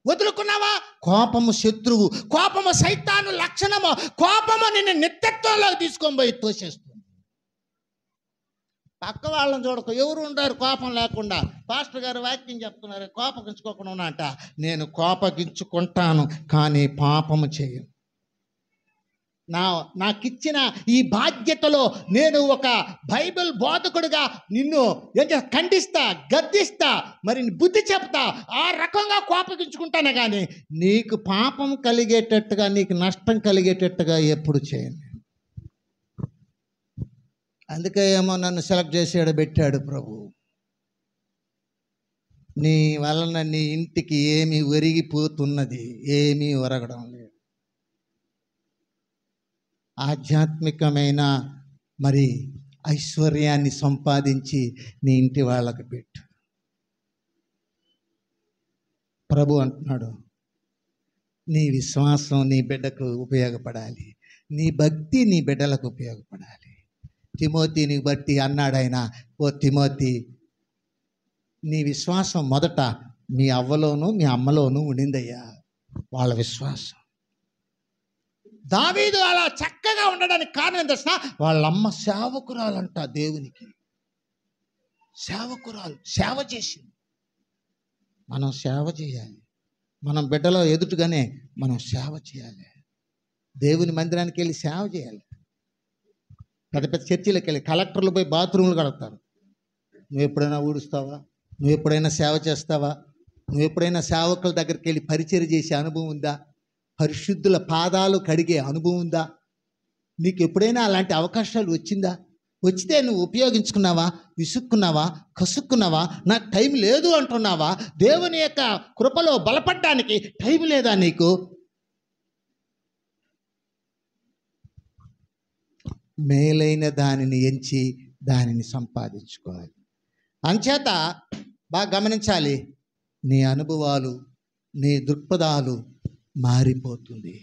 వదులుకున్నావా? కోపము శత్రువు, కోపము సైతాను లక్షణము. కోపము నిన్ను నిత్యత్వంలోకి తీసుకొని పోయి తోసేస్తుంది. పక్క వాళ్ళని చూడకు, ఎవరు ఉంటారు కోపం లేకుండా? పాస్టర్ గారు వాక్యం చెప్తున్నారు, కోపగించుకోకుండా ఉన్నట. నేను కోపగించుకుంటాను, కానీ పాపము చేయను. నాకిచ్చిన ఈ బాధ్యతలో నేను ఒక బైబిల్ బోధకుడిగా నిన్ను ఖండిస్తా, గద్దిస్తా, మరి బుద్ధి చెప్తా. ఆ రకంగా కోపగించుకుంటానే కానీ నీకు పాపం కలిగేటట్టుగా, నీకు నష్టం కలిగేటట్టుగా ఎప్పుడు చేయను. అందుకే ఏమో నన్ను సెలెక్ట్ చేసి పెట్టాడు ప్రభు. నీ వలన నీ ఇంటికి ఏమి ఒరిగిపోతున్నది? ఏమీ ఒరగడం లేదు. ఆధ్యాత్మికమైన ఐశ్వర్యాన్ని సంపాదించి నీ ఇంటి వాళ్ళకి పెట్టు. ప్రభు అంటున్నాడు, నీ విశ్వాసం నీ బిడ్డకు ఉపయోగపడాలి, నీ భక్తి నీ బిడ్డలకు ఉపయోగపడాలి. తిమోతిని బట్టి అన్నాడు ఆయన, ఓ తిమోతి, నీ విశ్వాసం మొదట మీ అవ్వలోనూ మీ అమ్మలోనూ ఉండిందయ్యా వాళ్ళ విశ్వాసం. దావీదు అలా చక్కగా ఉండడానికి కారణం ఏం తెలుసా? వాళ్ళమ్మ సేవకురాలంట, దేవునికి సేవకురాలు, సేవ చేసింది. మనం సేవ చేయాలి. మనం బిడ్డలో ఎదుటిగానే మనం సేవ చేయాలి. దేవుని మందిరానికి వెళ్ళి సేవ చేయాలి. పెద్ద పెద్ద చర్చిలకు వెళ్ళి కలెక్టర్లు పోయి బాత్రూమ్లు కడతారు. నువ్వు ఎప్పుడైనా ఊడుస్తావా? నువ్వు ఎప్పుడైనా సేవ చేస్తావా? నువ్వు ఎప్పుడైనా సేవకుల దగ్గరికి వెళ్ళి పరిచర్య చేసే అనుభవం ఉందా? పరిశుద్ధుల పాదాలు కడిగే అనుభవం ఉందా? నీకు ఎప్పుడైనా అలాంటి అవకాశాలు వచ్చిందా? వచ్చితే నువ్వు ఉపయోగించుకున్నావా? విసుక్కున్నావా? కసుక్కున్నావా? నాకు టైం లేదు అంటున్నావా? దేవుని యొక్క కృపలో బలపడడానికి టైం లేదా నీకు? మేలైన దానిని ఎంచి దానిని సంపాదించుకోవాలి. అంచేత బాగా గమనించాలి, నీ అనుభవాలు, నీ దృక్పథాలు మారిపోతుంది.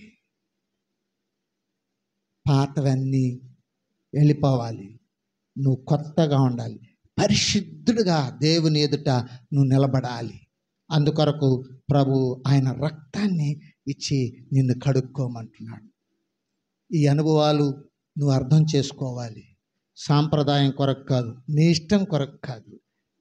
పాతవన్నీ వెళ్ళిపోవాలి. నువ్వు కొత్తగా ఉండాలి. పరిశుద్ధుడుగా దేవుని ఎదుట నువ్వు నిలబడాలి. అందుకొరకు ప్రభు ఆయన రక్తాన్ని ఇచ్చి నిన్ను కడుక్కోమంటున్నాడు. ఈ అనుభవాలు నువ్వు అర్థం చేసుకోవాలి. సాంప్రదాయం కొరకు కాదు, నీ ఇష్టం కొరకు కాదు.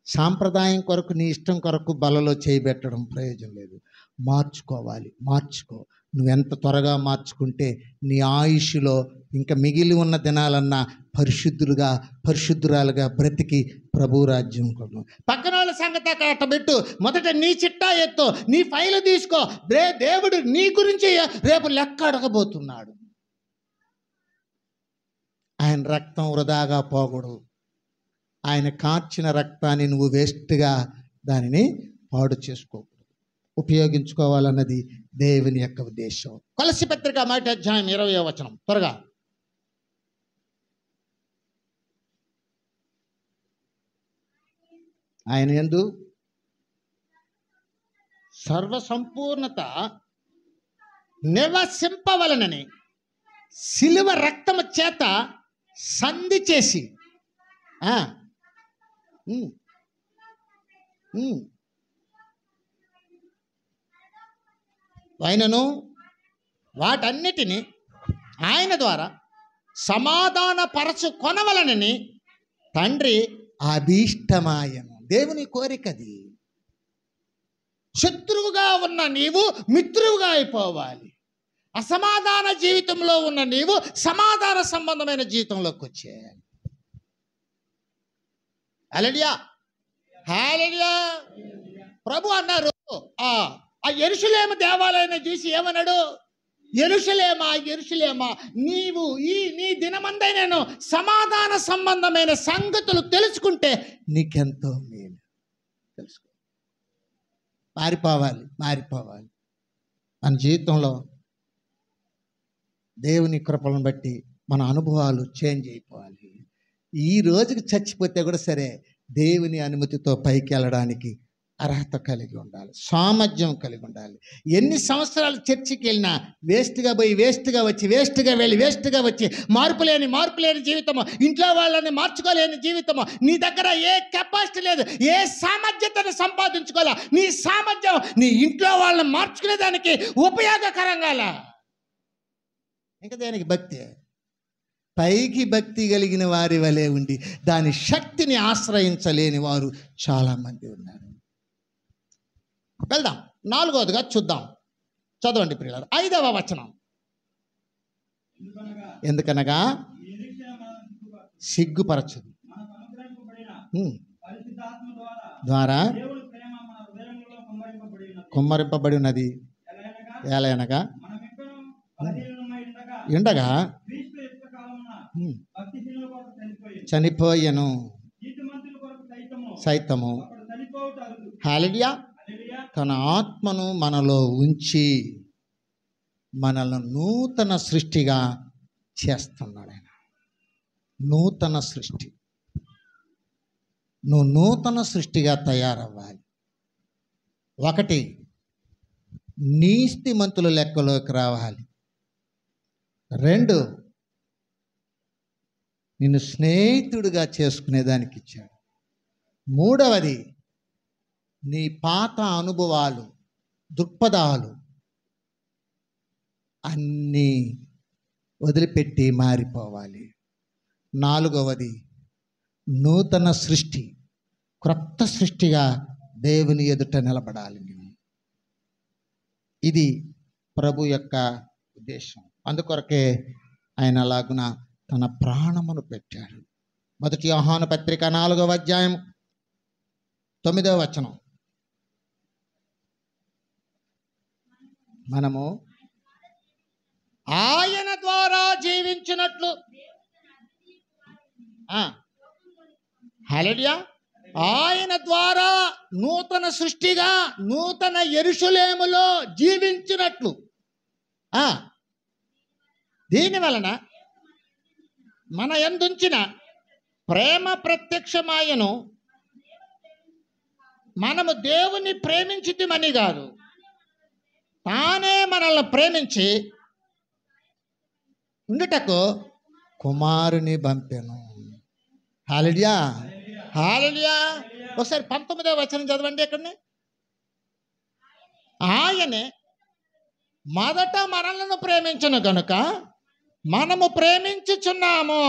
సాంప్రదాయం కొరకు, నీ ఇష్టం కొరకు బలలో చేయబెట్టడం ప్రయోజనం లేదు. మార్చుకోవాలి. మార్చుకో. నువ్వెంత త్వరగా మార్చుకుంటే నీ ఆయుష్లో ఇంకా మిగిలి ఉన్న దినాలన్నా పరిశుద్ధురాలుగా బ్రతికి ప్రభు రాజ్యం కొను. పక్కన వాళ్ళ సంగతి అక్కడ అట్టబెట్టు. మొదట నీ చిట్టా ఎత్తో, నీ ఫైలు తీసుకో. దేవుడు నీ గురించి రేపు లెక్క అడగబోతున్నాడు. ఆయన రక్తం వృధాగా పోకూడదు. ఆయన కార్చిన రక్తాన్ని నువ్వు వేస్ట్గా దానిని పాడు చేసుకోకూడదు. ఉపయోగించుకోవాలన్నది దేవుని యొక్క ఉద్దేశం. కొలస్సీ పత్రిక 1:20 త్వరగా. ఆయన యందు సర్వసంపూర్ణత నివసింపవలనని శిలువ రక్తము చేత సంధి చేసి ఆయనను వాటన్నిటిని ఆయన ద్వారా సమాధాన పరచు కొనవలనని తండ్రి అభీష్టమాయను. దేవుని కోరికది. శత్రువుగా ఉన్న నీవు మిత్రువుగా అయిపోవాలి. అసమాధాన జీవితంలో ఉన్న నీవు సమాధాన సంబంధమైన జీవితంలోకి వచ్చేయాలి. హల్లెలూయా, హల్లెలూయా. ప్రభు అన్నారు, ఆ యెరూషలేము దేవాలయాన్ని చూసి ఏమన్నాడు? యెరూషలేమా, యెరూషలేమా, నీవు నీ దినమందే నేను సమాధాన సంబంధమైన సంగతులు తెలుసుకుంటే నీకెంతో మేలు. తెలుసుకో. మారిపోవాలి. మన జీవితంలో దేవుని కృపలను బట్టి మన అనుభవాలు చేంజ్ అయిపోవాలి. ఈ రోజుకి చచ్చిపోతే కూడా సరే, దేవుని అనుమతితో పైకి వెళ్ళడానికి అర్హత కలిగి ఉండాలి, సామర్థ్యం కలిగి ఉండాలి. ఎన్ని సంవత్సరాలు చర్చికి వెళ్ళినా వేస్ట్గా పోయి, వేస్ట్గా వచ్చి, వేస్ట్గా వెళ్ళి, వేస్ట్గా వచ్చి, మార్పు లేని జీవితము, ఇంట్లో వాళ్ళని మార్చుకోలేని జీవితము, నీ దగ్గర ఏ కెపాసిటీ లేదు, ఏ సామర్థ్యతను సంపాదించుకోవాలా. నీ సామర్థ్యం నీ ఇంట్లో వాళ్ళని మార్చుకునేదానికి ఉపయోగకరంగా. ఇంకా దేనికి భక్తి? పైకి భక్తి కలిగిన వారి వలె ఉండి దాని శక్తిని ఆశ్రయించలేని వారు చాలామంది ఉన్నారు. వెళ్దాం, 4వదిగా చూద్దాం. చదవండి ప్రియులారా, 5వ వచనం. ఎందుకనగా సిగ్గుపరచదు ద్వారా కుమ్మరింపబడి ఉన్నది. ఎలాగనగా ఉండగా చనిపోయెను సైతము. హల్లెలూయా. తన ఆత్మను మనలో ఉంచి మనల్ని నూతన సృష్టిగా చేస్తున్నాడు ఆయన. నూతన సృష్టి. నువ్వు నూతన సృష్టిగా తయారవ్వాలి. 1, నీతిమంతుల లెక్కలోకి రావాలి. 2, నిన్ను స్నేహితుడిగా చేసుకునేదానికి ఇచ్చాడు. 3వది, నీ పాత అనుభవాలు, దృక్పథాలు అన్నీ వదిలిపెట్టి మారిపోవాలి. 4వది నూతన సృష్టి, క్రొత్త సృష్టిగా దేవుని ఎదుట నిలబడాలి. ఇది ప్రభు యొక్క ఉద్దేశం. అందుకొరకే ఆయన అలాగున తన ప్రాణమును పెట్టాడు. 1 యోహాను పత్రిక 4వ అధ్యాయం 9వ వచనం. మనము ఆయన ద్వారా జీవించినట్లు, హల్లెలూయా, ఆయన ద్వారా నూతన సృష్టిగా నూతన యెరూషలేములో జీవించినట్లు, దీని వలన మన యందుంచిన ప్రేమ ప్రత్యక్షమాయను. మనము దేవుని ప్రేమించితిమని కాదు, తానే మనల్ని ప్రేమించి ఉండుటకు కుమారుని పంపెను. హల్లెలూయా, హల్లెలూయా. ఒకసారి 19వ వచనం చదవండి. ఎక్కడనే ఆయనే మొదట మనలను ప్రేమించను గనుక మనము ప్రేమించుచున్నాము.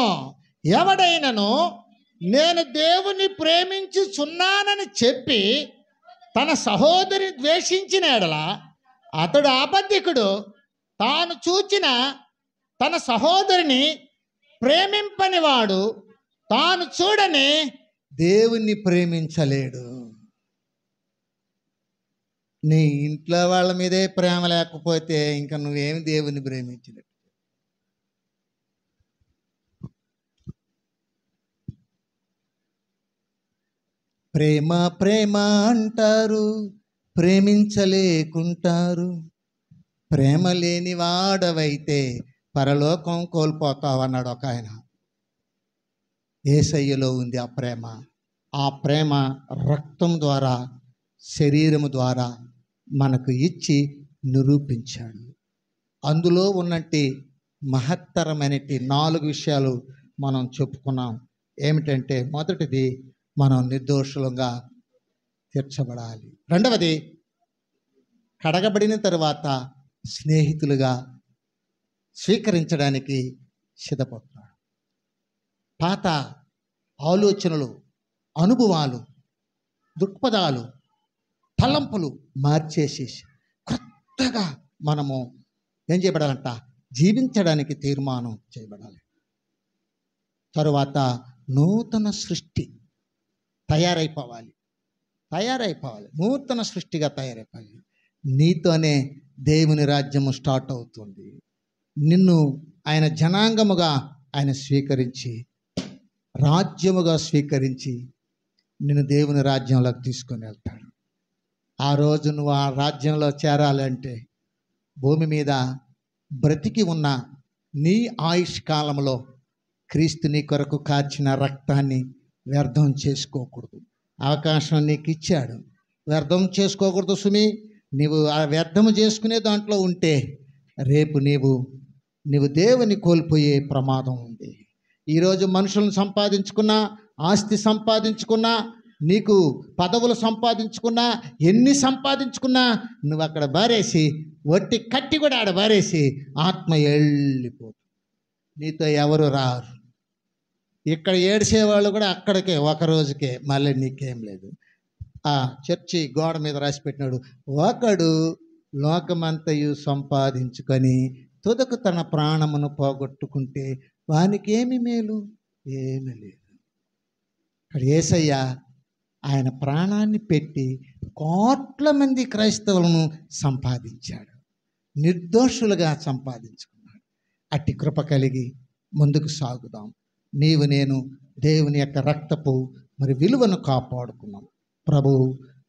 ఎవడైనను నేను దేవుని ప్రేమించుచున్నానని చెప్పి తన సహోదరి ద్వేషించిన ఎడల అతడు అబద్ధికుడు. తాను చూచిన తన సహోదరిని ప్రేమింపనివాడు తాను చూడని దేవుణ్ణి ప్రేమించలేడు. నీ ఇంట్లో వాళ్ళ మీదే ప్రేమ లేకపోతే ఇంకా నువ్వేమి దేవుని ప్రేమించలేవు. ప్రేమ ప్రేమ అంటారు, ప్రేమించలేకుంటారు. ప్రేమ లేని వాడవైతే పరలోకం కోల్పోతావన్నాడు ఒక ఆయన. యేసయ్యలో ఉంది ఆ ప్రేమ. ఆ ప్రేమ రక్తం ద్వారా, శరీరము ద్వారా మనకు ఇచ్చి నిరూపించాడు. అందులో ఉన్నట్టి మహత్తరమైనటి 4 విషయాలు మనం చెప్పుకున్నాం. ఏమిటంటే, మొదటిది మనం నిర్దోషులుగా తీర్చబడాలి. 2వది కడగబడిన తరువాత స్నేహితులుగా స్వీకరించడానికి సిద్ధపడుతున్నాడు. పాత ఆలోచనలు, అనుభవాలు, దృక్పథాలు, తలంపులు మార్చేసి కొత్తగా మనము ఏం చేయబడాలంట? జీవించడానికి తీర్మానం చేయబడాలి. తరువాత నూతన సృష్టి తయారైపోవాలి. నూతన సృష్టిగా తయారైపోవాలి. నీతోనే దేవుని రాజ్యము స్టార్ట్ అవుతుంది. నిన్ను ఆయన జనాంగముగా ఆయన స్వీకరించి, రాజ్యముగా స్వీకరించి నిన్ను దేవుని రాజ్యంలోకి తీసుకొని వెళ్తాడు. ఆ రోజు నువ్వు ఆ రాజ్యంలో చేరాలంటే భూమి మీద బ్రతికి ఉన్న నీ ఆయుష్ కాలంలో క్రీస్తు నీ కొరకు కార్చిన రక్తాన్ని వ్యర్థం చేసుకోకూడదు. అవకాశం నీకు ఇచ్చాడు, వ్యర్థం చేసుకోకూడదు సుమి. నీవు ఆ వ్యర్థము చేసుకునే దాంట్లో ఉంటే రేపు నీవు దేవుని కోల్పోయే ప్రమాదం ఉంది. ఈరోజు మనుషులను సంపాదించుకున్నా, ఆస్తి సంపాదించుకున్నా, నీకు పదవులు సంపాదించుకున్నా, ఎన్ని సంపాదించుకున్నా నువ్వు అక్కడ బారేసి, వట్టి కట్టి కూడా ఆడ బారేసి ఆత్మ వెళ్ళిపోతుంది. నీతో ఎవరు రారు. ఇక్కడ ఏడ్చేవాళ్ళు కూడా అక్కడికే, ఒక రోజుకే, మళ్ళీ నీకేం లేదు. ఆ చర్చి గోడ మీద రాసి పెట్టినాడు, ఒకడు లోకమంతయు సంపాదించుకొని తుదకు తన ప్రాణమును పోగొట్టుకుంటే వానికి ఏమి మేలు? ఏమీ లేదు. ఇక్కడ యేసయ్య ఆయన ప్రాణాన్ని పెట్టి కోట్ల మంది క్రైస్తవులను సంపాదించాడు, నిర్దోషులుగా సంపాదించుకున్నాడు. అట్టి కృప కలిగి ముందుకు సాగుదాం. నీవు నేను దేవుని యొక్క రక్తపు మరి విలువను కాపాడుకున్నాం. ప్రభు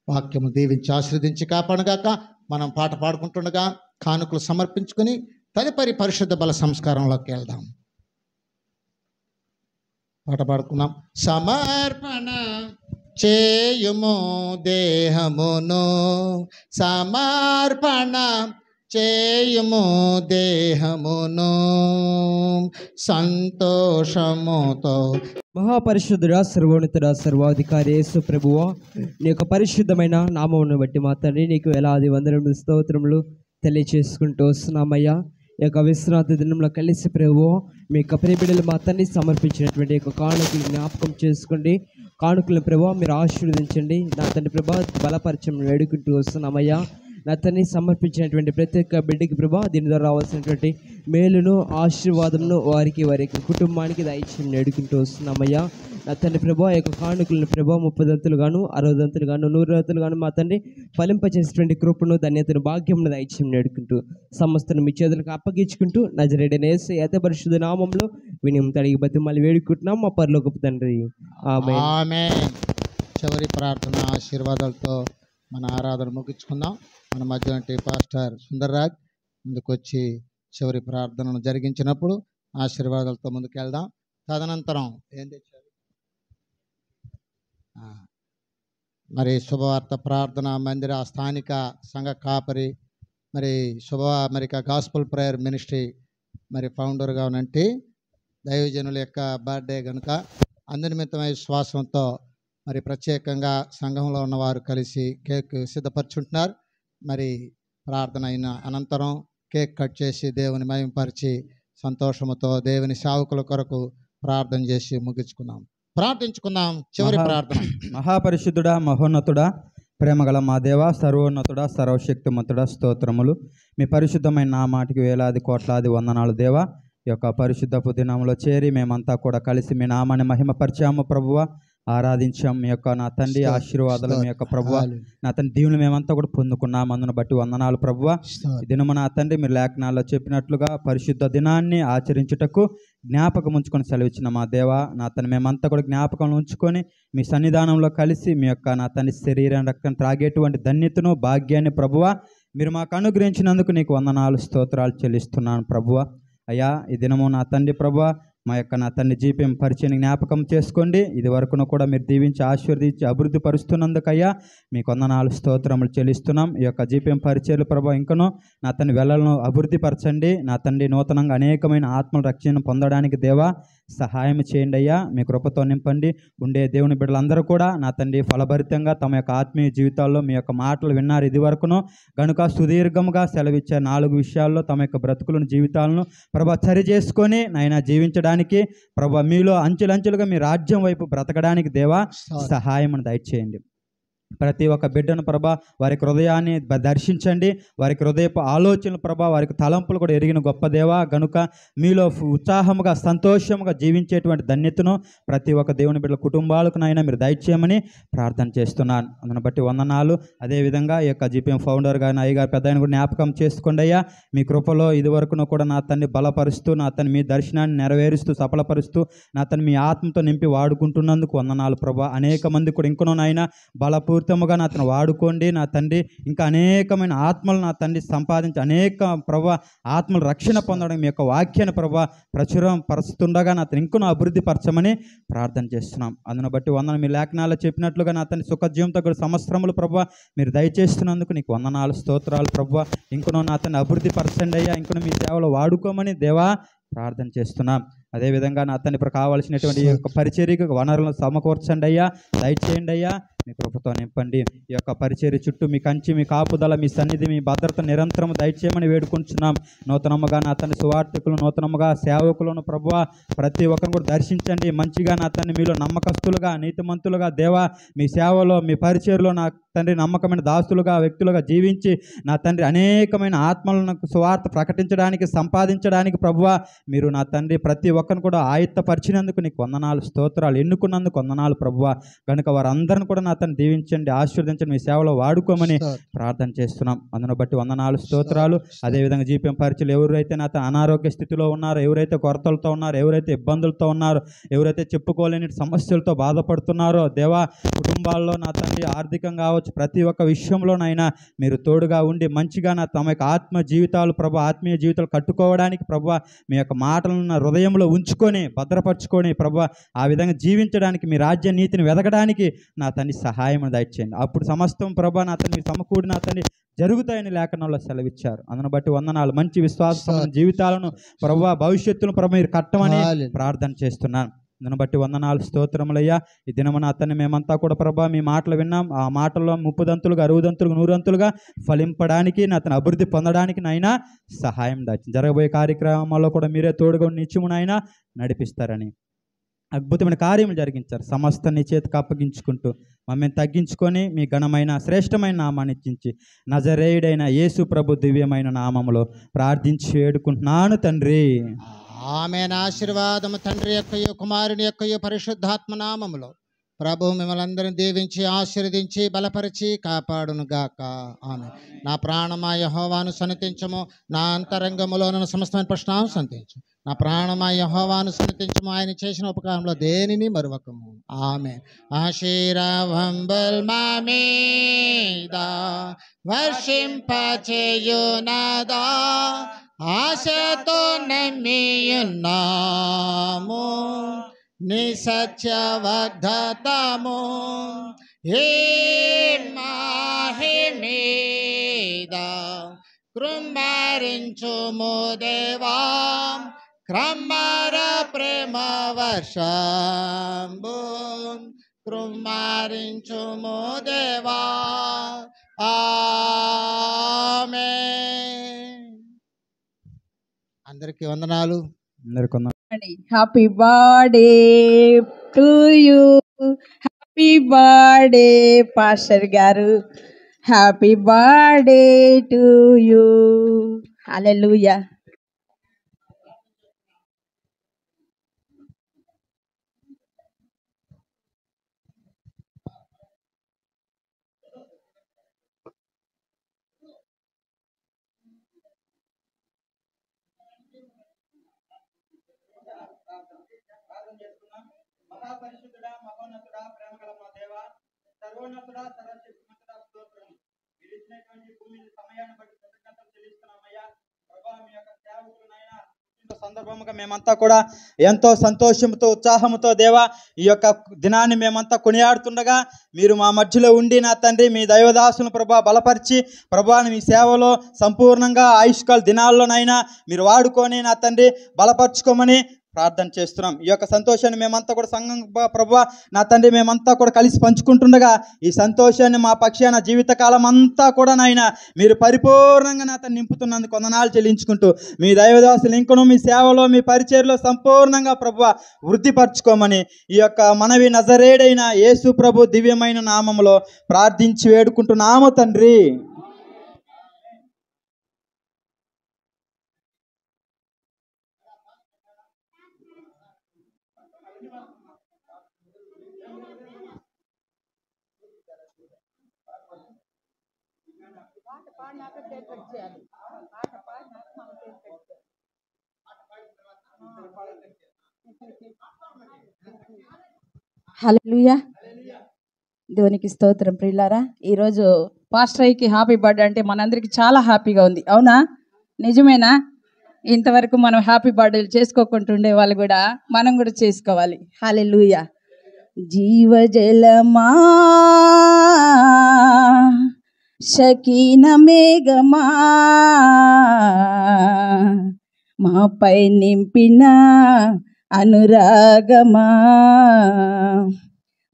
వాక్యము దీవించి ఆశీర్వదించి కాపాడుగాక. మనం పాట పాడుకుంటుండగా కానుకలు సమర్పించుకొని తదుపరి పరిశుద్ధ బల సంస్కారంలోకి వెళ్దాం. పాట పాడుకున్నాం. సమర్పణ చేయుము దేహమును, సమర్పణ చేయుము దేహమును సంతోషముతో. మహాపరిశుద్ధుడా, సర్వోన్నతుడా, సర్వాధికారి యేసు ప్రభువా, నీ యొక్క పరిశుద్ధమైన నామమును బట్టి మా తండ్రి నీకు వేలాది వందనములు స్తోత్రములు తెలియచేసుకుంటూ వస్తున్నామయ్యా. ఈ యొక్క విశ్రాంతి దినంలో కలిసి ప్రభువా, మీ యొక్క ప్రియబిడ్డలు మా తండ్రి సమర్పించినటువంటి యొక్క కానుకలు జ్ఞాపకం చేసుకోండి. కానుకలను ప్రభువా మీరు ఆశీర్వదించండి. నా తండ్రి ప్రభా బలపరచం వేడుకుంటూ వస్తున్నామయ్యా. నా తండ్రి సమర్పించినటువంటి ప్రతి ఒక్క బిడ్డకి ప్రభా దీని ద్వారా రావాల్సినటువంటి మేలును ఆశీర్వాదమును వారికి వారి కుటుంబానికి దయచేసి వేడుకుంటూ వస్తున్నామయ్యా. నా తండ్రి ప్రభా యొక్క కానుకలను ప్రభా 30 దంతులుగాను 60 దంతులుగాను 100 దంతులుగాను మా తండ్రి ఫలింపచేసేటువంటి కృపను ధన్యతను భాగ్యమును దయచేసి వేడుకుంటూ సమస్తను మీ చేతులకు అప్పగించుకుంటూ నజరేయుడైన యేసు అతి పరిశుద్ధ నామంలో వినయం తడిగి బతిమాలి వేడుకుంటున్నాం మా పరలోకపు తండ్రి. ఆమేన్. చివరి ప్రార్థన ఆశీర్వాదాలతో మన ఆరాధన ముగించుకుందాం. మన మధ్య పాస్టర్ సుందర్రాజ్ ముందుకొచ్చి చివరి ప్రార్థనను జరిగించినప్పుడు ఆశీర్వాదాలతో ముందుకెళ్దాం. తదనంతరం ఏం తెచ్చారు? మరి శుభవార్త ప్రార్థన మందిర స్థానిక సంఘ కాపరి, మరి అమెరికా గాస్పుల్ ప్రేయర్ మినిస్ట్రీ మరి ఫౌండర్గా ఉన్నట్టు దైవజనుల యొక్క బర్త్డే కనుక అందునిమిత్తమై విశ్వాసంతో మరి ప్రత్యేకంగా సంఘంలో ఉన్నవారు కలిసి కేక్ సిద్ధపరచుంటున్నారు. మరి ప్రార్థన అయిన అనంతరం కేక్ కట్ చేసి దేవుని మహిమపరిచి సంతోషముతో దేవుని సేవకుల కొరకు ప్రార్థన చేసి ముగించుకున్నాం. ప్రార్థించుకుందాం. చివరి ప్రార్థన. మహాపరిశుద్ధుడా, మహోన్నతుడా, ప్రేమగల మా దేవ, సర్వోన్నతుడా, సర్వశక్తిమంతుడా, స్తోత్రములు. మీ పరిశుద్ధమైన నా మాటికి వేలాది కోట్లాది వందనాలు దేవా. ఈ యొక్క పరిశుద్ధపు దినంలో చేరి మేమంతా కూడా కలిసి మీ నామాన్ని మహిమపరిచాము ప్రభువా, ఆరాధించాం. మీ యొక్క నా తండ్రి ఆశీర్వాదాలు మీ యొక్క ప్రభువా, నా తండ్రి దీవులు మేమంతా కూడా పొందుకున్నాం. అందును బట్టి వందనాలు ప్రభువా. ఈ దినము నా తండ్రి మీరు లేఖనాల్లో చెప్పినట్లుగా పరిశుద్ధ దినాన్ని ఆచరించుటకు జ్ఞాపకం ఉంచుకొని సెలవిచ్చిన మా దేవ, నా తండ్రి మేమంతా కూడా జ్ఞాపకం ఉంచుకొని మీ సన్నిధానంలో కలిసి మీ యొక్క నా తండ్రి శరీరం రక్తం త్రాగేటువంటి ధన్యతను భాగ్యాన్ని ప్రభువా మీరు మాకు అనుగ్రహించినందుకు నీకు వందనాలు స్తోత్రాలు చెల్లిస్తున్నాను ప్రభువా. అయ్యా ఈ దినము నా తండ్రి ప్రభువా మా యొక్క నా తండ్రి జీపీఎం పరిచయం జ్ఞాపకం చేసుకోండి. ఇది వరకును కూడా మీరు దీవించి ఆశీర్వదించి అభివృద్ధి పరుస్తున్నందుకయ్యా మీకు వందనాలు స్తోత్రములు చెల్లిస్తున్నాం. ఈ యొక్క జీపీఎం పరిచయాలు ప్రభా ఇంకనూ నా తండ్రి వెళ్ళలను అభివృద్ధి పరచండి. నా తండ్రి నూతనంగా అనేకమైన ఆత్మల రక్షణ పొందడానికి దేవా సహాయం చేయండి అయ్యా. మీ కృపతో నింపండి. ఉండే దేవుని బిడ్డలందరూ కూడా నా తండ్రి ఫలభరితంగా తమ యొక్క ఆత్మీయ జీవితాల్లో మీ యొక్క మాటలు విన్నారు ఇది వరకును గనుక సుదీర్ఘంగా సెలవిచ్చే 4 విషయాల్లో తమ యొక్క బ్రతుకులను జీవితాలను ప్రభా సరి చేసుకొని నాయన జీవించడానికి ప్రభా మీలో అంచెలంచెలుగా మీ రాజ్యం వైపు బ్రతకడానికి దేవా సహాయం దయచేయండి. ప్రతి ఒక్క బిడ్డను ప్రభా వారికి హృదయాన్ని దర్శించండి. వారికి హృదయపు ఆలోచనలు ప్రభా వారికి తలంపులు కూడా ఎరిగిన గొప్ప దేవా గనుక మీలో ఉత్సాహముగా సంతోషముగా జీవించేటువంటి ధన్యతను ప్రతి ఒక్క దేవుని బిడ్డల కుటుంబాలకునైనా మీరు దయచేయమని ప్రార్థన చేస్తున్నాను. అందును బట్టి వందనాలు. అదేవిధంగా ఈ యొక్క జీపీఎం ఫౌండర్ గారిని అయ్యగారు పెద్ద ఆయన కూడా జ్ఞాపకం చేసుకోండి అయ్యా. మీ కృపలో ఇది వరకును కూడా నా తన్ని బలపరుస్తూ నా తను మీ దర్శనాన్ని నెరవేరుస్తూ సఫలపరుస్తూ నా తను మీ ఆత్మతో నింపి వాడుకుంటున్నందుకు వందనాలు ప్రభా. అనేక మంది కూడా ఇంకనైనా బలపూరితముగా నా తను వాడుకోండి నా తండ్రి. ఇంకా అనేకమైన ఆత్మలు నా తండ్రి సంపాదించి అనేక ప్రభా ఆత్మలు రక్షణ పొందడం మీ యొక్క వాక్యాన్ని ప్రభా ప్రచురం పరుస్తుండగా నా తను ఇంకనూ అభివృద్ధి పరచమని ప్రార్థన చేస్తున్నాం. అందును బట్టి వందన మీ లేఖనాల్లో చెప్పినట్లుగా నా తండ్రి సుఖజీవంతో కూడా సంవత్సరములు ప్రభా మీరు దయచేస్తున్నందుకు నీకు వందనాలు స్తోత్రాలు ప్రభా. ఇంకనూ నా తను అభివృద్ధి పరచండి అయ్యా. ఇంకనూ మీ సేవలో వాడుకోమని దేవా ప్రార్థన చేస్తున్నాం. అదేవిధంగా నా అతన్ని ఇప్పుడు కావాల్సినటువంటి ఈ యొక్క పరిచర్యకు వనరులను సమకూర్చండి అయ్యా. దయచేయండి అయ్యా. మీ కృపతో నింపండి. ఈ యొక్క పరిచర్య చుట్టూ మీ కంచి మీ కాపుదల మీ సన్నిధి మీ భద్రత నిరంతరం దయచేయమని వేడుకుంటున్నాం. నూతనముగా నా తన సువార్థికులు నూతనముగా సేవకులను ప్రభువా ప్రతి ఒక్కరిని కూడా దర్శించండి. మంచిగా నా తండ్రి మీలో నమ్మకస్తులుగా నీతిమంతులుగా దేవా మీ సేవలో మీ పరిచర్యలో నా తండ్రి నమ్మకమైన దాసులుగా వ్యక్తులుగా జీవించి నా తండ్రి అనేకమైన ఆత్మలను సువార్త ప్రకటించడానికి సంపాదించడానికి ప్రభువా మీరు నా తండ్రి ప్రతి ఒక్కరిని కూడా ఆయత్తపరిచినందుకు నీకు వందనాలు స్తోత్రాలు. ఎన్నుకున్నందుకు వందనాలు ప్రభువా. కనుక వారందరిని కూడా నా తను దీవించండి ఆశీర్వదించండి మీ సేవలో వాడుకోమని ప్రార్థన చేస్తున్నాం. అందును బట్టి వందనాలు స్తోత్రాలు. అదేవిధంగా జీపీఎం పరిచయలు ఎవరైతే నా తన అనారోగ్య స్థితిలో ఉన్నారో ఎవరైతే కొరతలతో ఉన్నారో ఎవరైతే ఇబ్బందులతో ఉన్నారో ఎవరైతే చెప్పుకోలేని సమస్యలతో బాధపడుతున్నారో దేవా కుటుంబాల్లో నా తండ్రి ఆర్థికంగా కావచ్చు ప్రతి ఒక్క విషయంలోనైనా మీరు తోడుగా ఉండి మంచిగా నా తమ యొక్క ఆత్మ జీవితాలు ప్రభు ఆత్మీయ జీవితాలు కట్టుకోవడానికి ప్రభు మీ యొక్క మాటలను నా హృదయంలో ఉంచుకొని భద్రపరచుకొని ప్రభు ఆ విధంగా జీవించడానికి మీ రాజ్య నీతిని వెదకడానికి నా తండ్రి సహాయం దయచేయండి. అప్పుడు సమస్తం ప్రభు నా తండ్రి సమకూడి నా తండ్రి జరుగుతాయని లేఖనంలో సెలవిచ్చారు. అందును బట్టి వందనాలు. మంచి విశ్వాసమైన జీవితాలను ప్రభువా భవిష్యత్తును ప్రభు మీరు కట్టమని ప్రార్థన చేస్తున్నాను. దాన్ని బట్టి వందనాలు, స్తోత్రములయ్యా. ఈ దినమున అతన్ని మేమంతా కూడా ప్రభా మీ మాటలు విన్నాం. ఆ మాటల్లో 30 60 100 ఫలింపడానికి అతను అభివృద్ధి పొందడానికి నాయన సహాయం దాచి జరగబోయే కార్యక్రమాల్లో కూడా మీరే తోడుగా నిత్యమునైనా నడిపిస్తారని అద్భుతమైన కార్యములు జరిగించారు. సమస్త నీ చేతికి అప్పగించుకుంటూ మమ్మల్ని తగ్గించుకొని మీ ఘనమైన శ్రేష్టమైన నామాన్ని ఇచ్చించి నజరేయుడైన యేసు ప్రభు దివ్యమైన నామములో ప్రార్థించి వేడుకుంటున్నాను తండ్రి. ఆమేన్. ఆశీర్వాదము తండ్రి యొక్కయు కుమారుని యొక్కయు పరిశుద్ధాత్మ నామములో ప్రభు మిమ్మల్ని అందరిని దీవించి ఆశీర్వదించి బలపరిచి కాపాడును గాక. ఆమె. నా ప్రాణమా యెహోవాను సన్నిధించము, నా అంతరంగములో నన్ను సమస్తమైన ప్రశ్నాలను సన్నిధించు. నా ప్రాణమా యెహోవాను సన్నిధించము, ఆయన చేసిన ఉపకారంలో దేనిని మరువకము. ఆమె. ఆశీర్వాదంబల్ మామీదా వర్షింపచేయునదా, ఆశతో నమ్మియున్నాము నీ సత్య వాగ్దానము. ఏ మహిమేదా కృంభరించుము దేవా, క్రమర ప్రేమ వర్షంబు కృంభరించుము దేవా. ఆమేన్. అందరికీ వందనాలు. Happy birthday to you, happy birthday pastor గారు, హ్యాపీ బర్త్డే టు యూ. హల్లెలూయా. మహాపరిశుద్ధుడా, మహోన్నతుడా, ప్రేమగల మా దేవా, సర్వోన్నతుడా, సర్వశక్తిమంతుడా, స్తోత్రం. మీరు ఇచ్చినటువంటి భూమి సమయాన్ని బట్టి కృతజ్ఞతలు చెల్లిస్తున్నామయ్యా. ప్రభువా, మీ యొక్క సేవకులనైనా సందర్భముగా మేమంతా కూడా ఎంతో సంతోషంతో ఉత్సాహంతో దేవా ఈ యొక్క దినాన్ని మేమంతా కొనియాడుతుండగా మీరు మా మధ్యలో ఉండి నా తండ్రి మీ దైవదాసులను ప్రభా బలపరిచి ప్రభాని మీ సేవలో సంపూర్ణంగా ఆయుష్కాల దినాల్లోనైనా మీరు వాడుకొని నా తండ్రి బలపరచుకోమని ప్రార్థన చేస్తున్నాం. ఈ యొక్క సంతోషాన్ని మేమంతా కూడా సంఘం ప్రభువా నా తండ్రి మేమంతా కూడా కలిసి పంచుకుంటుండగా ఈ సంతోషాన్ని మా పక్షాన జీవితకాలం అంతా కూడా నాయన మీరు పరిపూర్ణంగా నా తను నింపుతున్నందుకు వందనాలు చెల్లించుకుంటూ మీ దైవదాసులు ఇంకను మీ సేవలో మీ పరిచర్లో సంపూర్ణంగా ప్రభువా వృద్ధిపరచుకోమని ఈ యొక్క మనవి నజరేడైన యేసు ప్రభు దివ్యమైన నామములో ప్రార్థించి వేడుకుంటున్నాము తండ్రి. హల్లెలూయా. దేవునికి స్తోత్రం. ప్రియులారా, ఈరోజు పాస్టర్ అయ్యకి హ్యాపీ బర్త్డే అంటే మనందరికీ చాలా హ్యాపీగా ఉంది. అవునా? నిజమేనా? ఇంతవరకు మనం హ్యాపీ బర్త్డేలు చేసుకోకుంటుండే వాళ్ళు కూడా మనం కూడా చేసుకోవాలి. హల్లెలూయా. జీవజలమా షకీన మేఘమా మాపై నింపిన అనురాగమా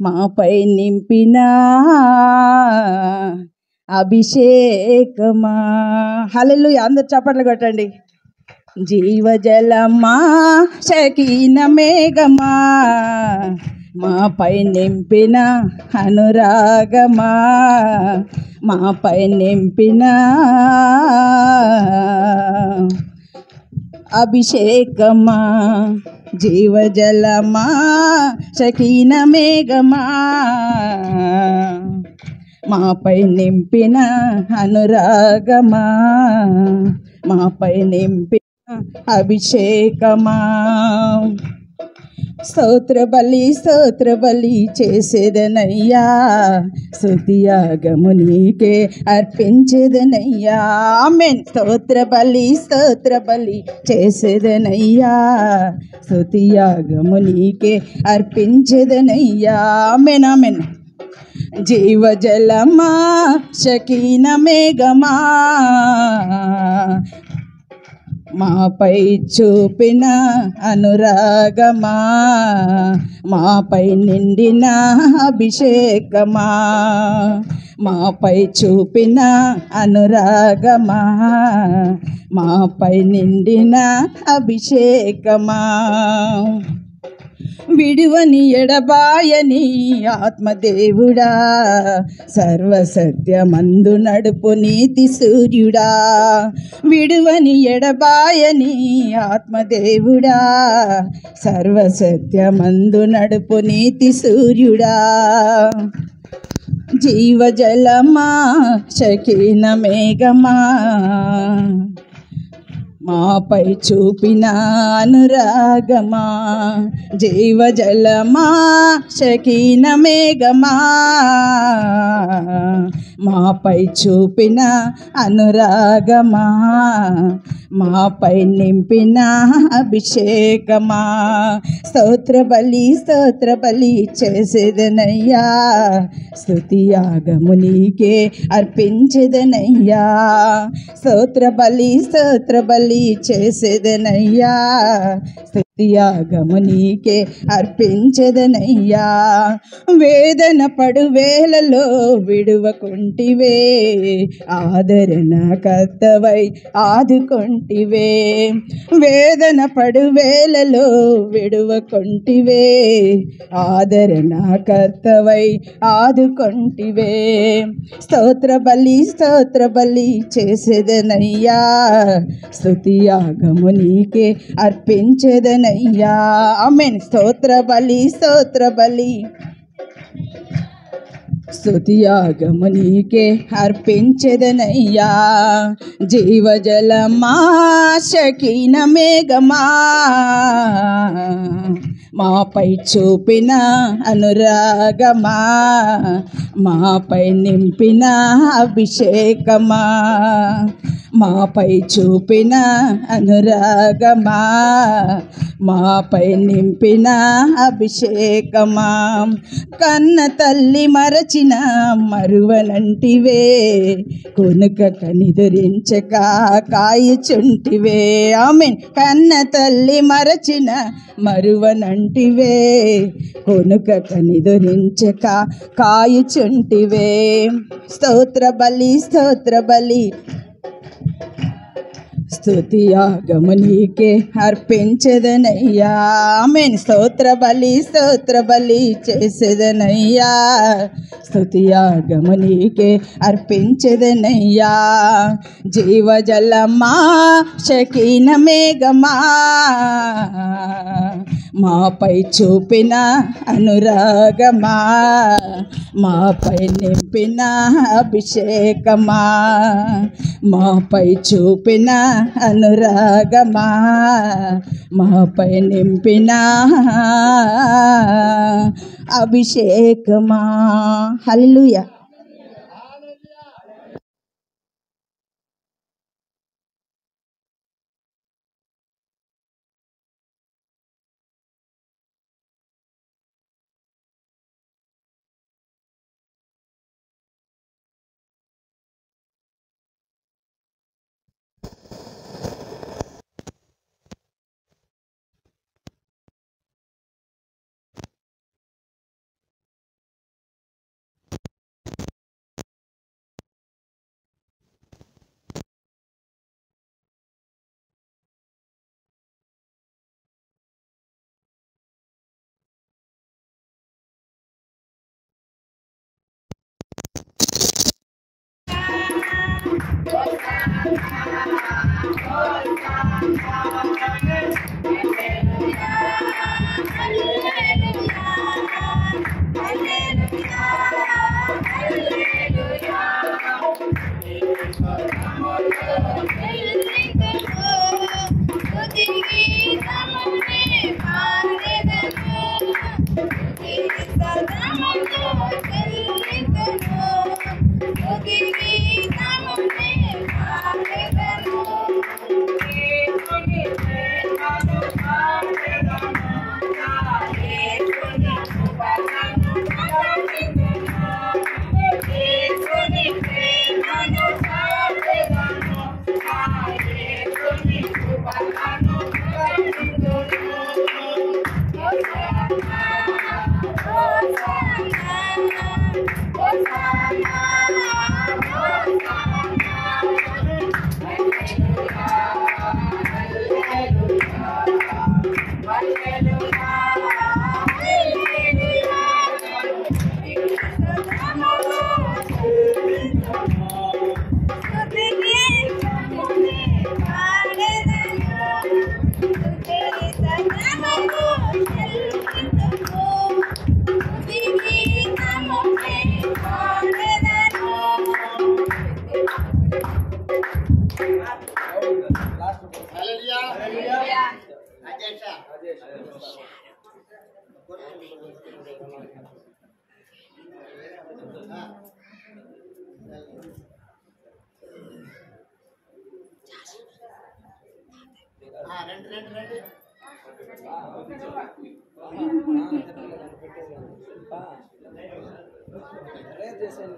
మాపై నింపిన అభిషేకమా. హల్లెలూయా. అందరు చప్పట్లు కొట్టండి. జీవజలమా షకీన మేఘమా మాపై నింపిన అనురాగమా మాపై నింపిన అభిషేకమా. జీవజలమా షకీన మేఘమా మాపై నింపిన అనురాగమా మాపై నింపిన అభిషేకమా. స్తోత్ర బలి చేసేదనయ్యా, స్తుతియాగము నీకే అర్పించేదనయ్యా. ఆమేన్. స్తోత్ర బలి చేసేదనయ్యా, స్తుతియాగము నీకే అర్పించేదనయ్యా. ఆమేన్ ఆమేన్. జీవజలమా శకీన మేఘమా మాపై చూపిన అనురాగమా మాపై నిండిన అభిషేకమా మాపై చూపిన అనురాగమా మాపై నిండిన అభిషేకమా విడువని ఎడబాయని ఆత్మదేవుడా సర్వసత్యమందు నడుపు నీతి సూర్యుడా విడువని ఎడబాయని ఆత్మదేవుడా సర్వసత్యమందు నడుపు నీతి సూర్యుడా జీవజలమా శకీన మేఘమా మాపై చూపిన అనురాగమా జీవజలమా శకీన మేఘమా మాపై చూపిన అనురాగమా మాపై నింపిన అభిషేకమా స్తోత్ర బలి చేసేదనయ్యా స్తుతి యాగము నీకే అర్పించేదనయ్యా స్తోత్ర బలి చేసేదనయ్యా స్తుతి యాగము నీకే అర్పించేదనయ్యా వేదన పడు వేళలో విడువకుంటివే ఆదరణ కర్తవై ఆదుకొంటివే వేదన పడు వేళలో విడువకుంటివే ఆదరణ కర్తవై ఆదుకొంటివే స్తోత్ర బలి చేసేదనయ్యా స్తుతి యాగము నీకే అర్పించేదనయ్యా ఆమేన్ స్తోత్ర బలి స్తుతి యాగము నీకే అర్పించెదనయ్యా జీవజలమా శకీన మేఘమా మాపై చూపిన అనురాగమా మాపై నింపిన అభిషేకమా మాపై చూపిన అనురాగమా మాపై నింపిన అభిషేకమా కన్న తల్లి మరచిన మరువనంటివే కొనుక కనిదురించక కాయుచుంటివే ఆమెన్ కన్న తల్లి మరచిన మరువనంటివే కొనుక కనిదురించక కాయుచుంటివే స్తోత్ర బలి స్తుతి యాగము నీకే అర్పించెదనయ్యా ఆమేన్ స్తోత్ర బలి చేసేదనయ్యా స్తుతి యాగము నీకే అర్పించెదనయ్యా జీవజలమా శకీన మేఘమా మాపై చూపిన అనురాగమా మాపై నింపిన అభిషేకమా మాపై చూపిన అనురాగమా మాపై నింపిన అభిషేకమా హల్లెలూయా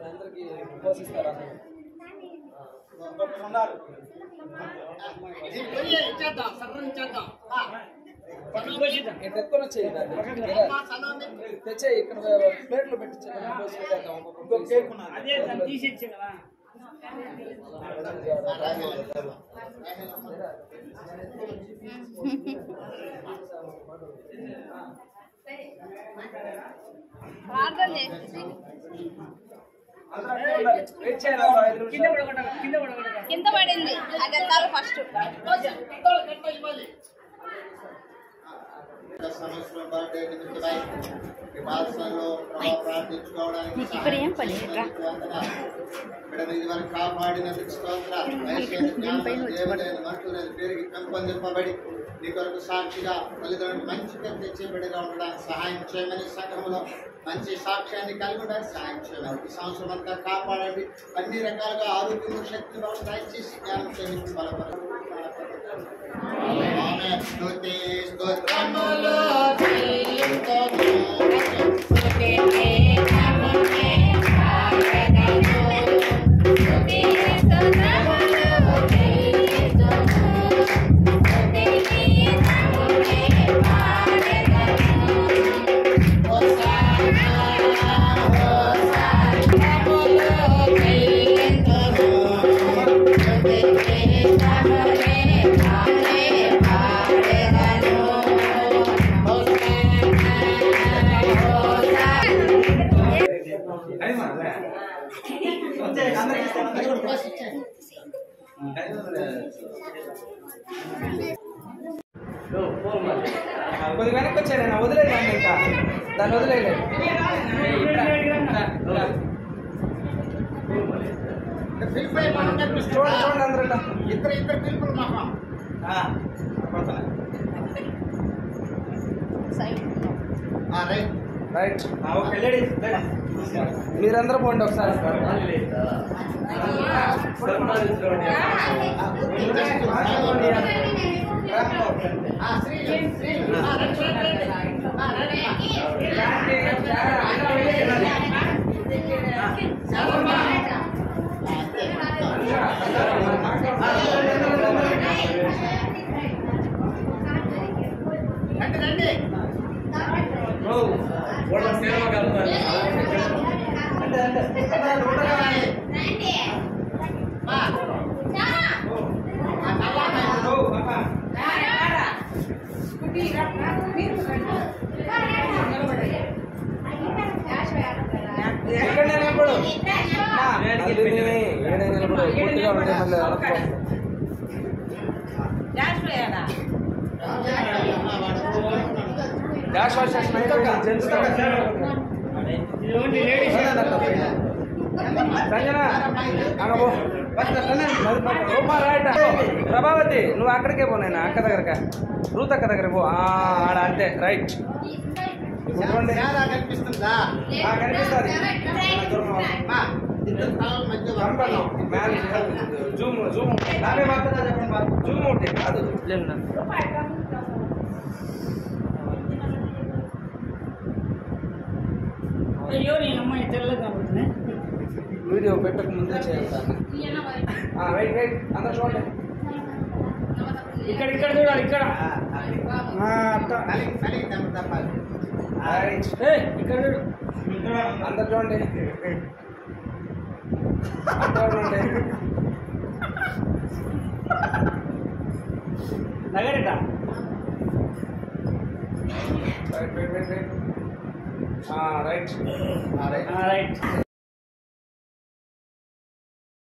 అందరికి పోషిస్తారా ఎత్తుకొని తెచ్చే ఇక్కడ ప్లేట్లు పెట్టించే కింద పడింది అది వెళ్ళాలి ఫస్ట్. సంవత్సరం బర్త్డే నిమిత్తమై ఈ బాల్సంలో ప్రార్థించుకోవడానికి ఇది వరకు కాపాడినందుకు స్తోత్రాలు. దేవదైన మంత్రులైన పేరుకి పెంపొందింపబడి నీ కొరకు సాక్షిగా తల్లిదండ్రులు మంచి పేరు తెచ్చే బిడ్డగా ఉండడానికి సహాయం చేయమని, సంఘంలో మంచి సాక్ష్యాన్ని కలిగి ఉండడానికి సహాయం చేయమని, ఈ సంవత్సరం అంతా కాపాడండి. అన్ని రకాలుగా ఆరోగ్యం శక్తి దయచేసి జ్ఞానం చేసి బలపరచండి. స్తుతి స్తోత్రములు కొద్ది వెనక్కి వచ్చాను, వదిలేదు ఇంకా దాన్ని వదిలేదు. చూడండి అందరూ ఇద్దరు పిలుపులు మహా రైట్. మీరందరూ పోండి ఒకసారి. ఎక్కడ నిలబడు పూర్తిగా ఉంటే మళ్ళీ డాష్ వాష్ జెంట్స్ సంజనా అగబో రైట్. ప్రభావతి నువ్వు అక్కడికే పో, నేను అక్క దగ్గరకా రూత్ అక్క దగ్గర పో. ఆడ అంతే రైట్. కనిపిస్తుందా? కనిపిస్తుంది. జూమ్ జూమ్ నాకే మాత్రం చెప్పండి. జూమ్ ఉంటే కాదు వీడియో పెట్టక ముందే చేయాలి. రైట్ రైట్ అందరూ చూడండి. ఇక్కడ ఇక్కడ చూడాలి. ఇక్కడ ఇక్కడ చూడు. అందరు చూడండి. నగరేట right right right right right.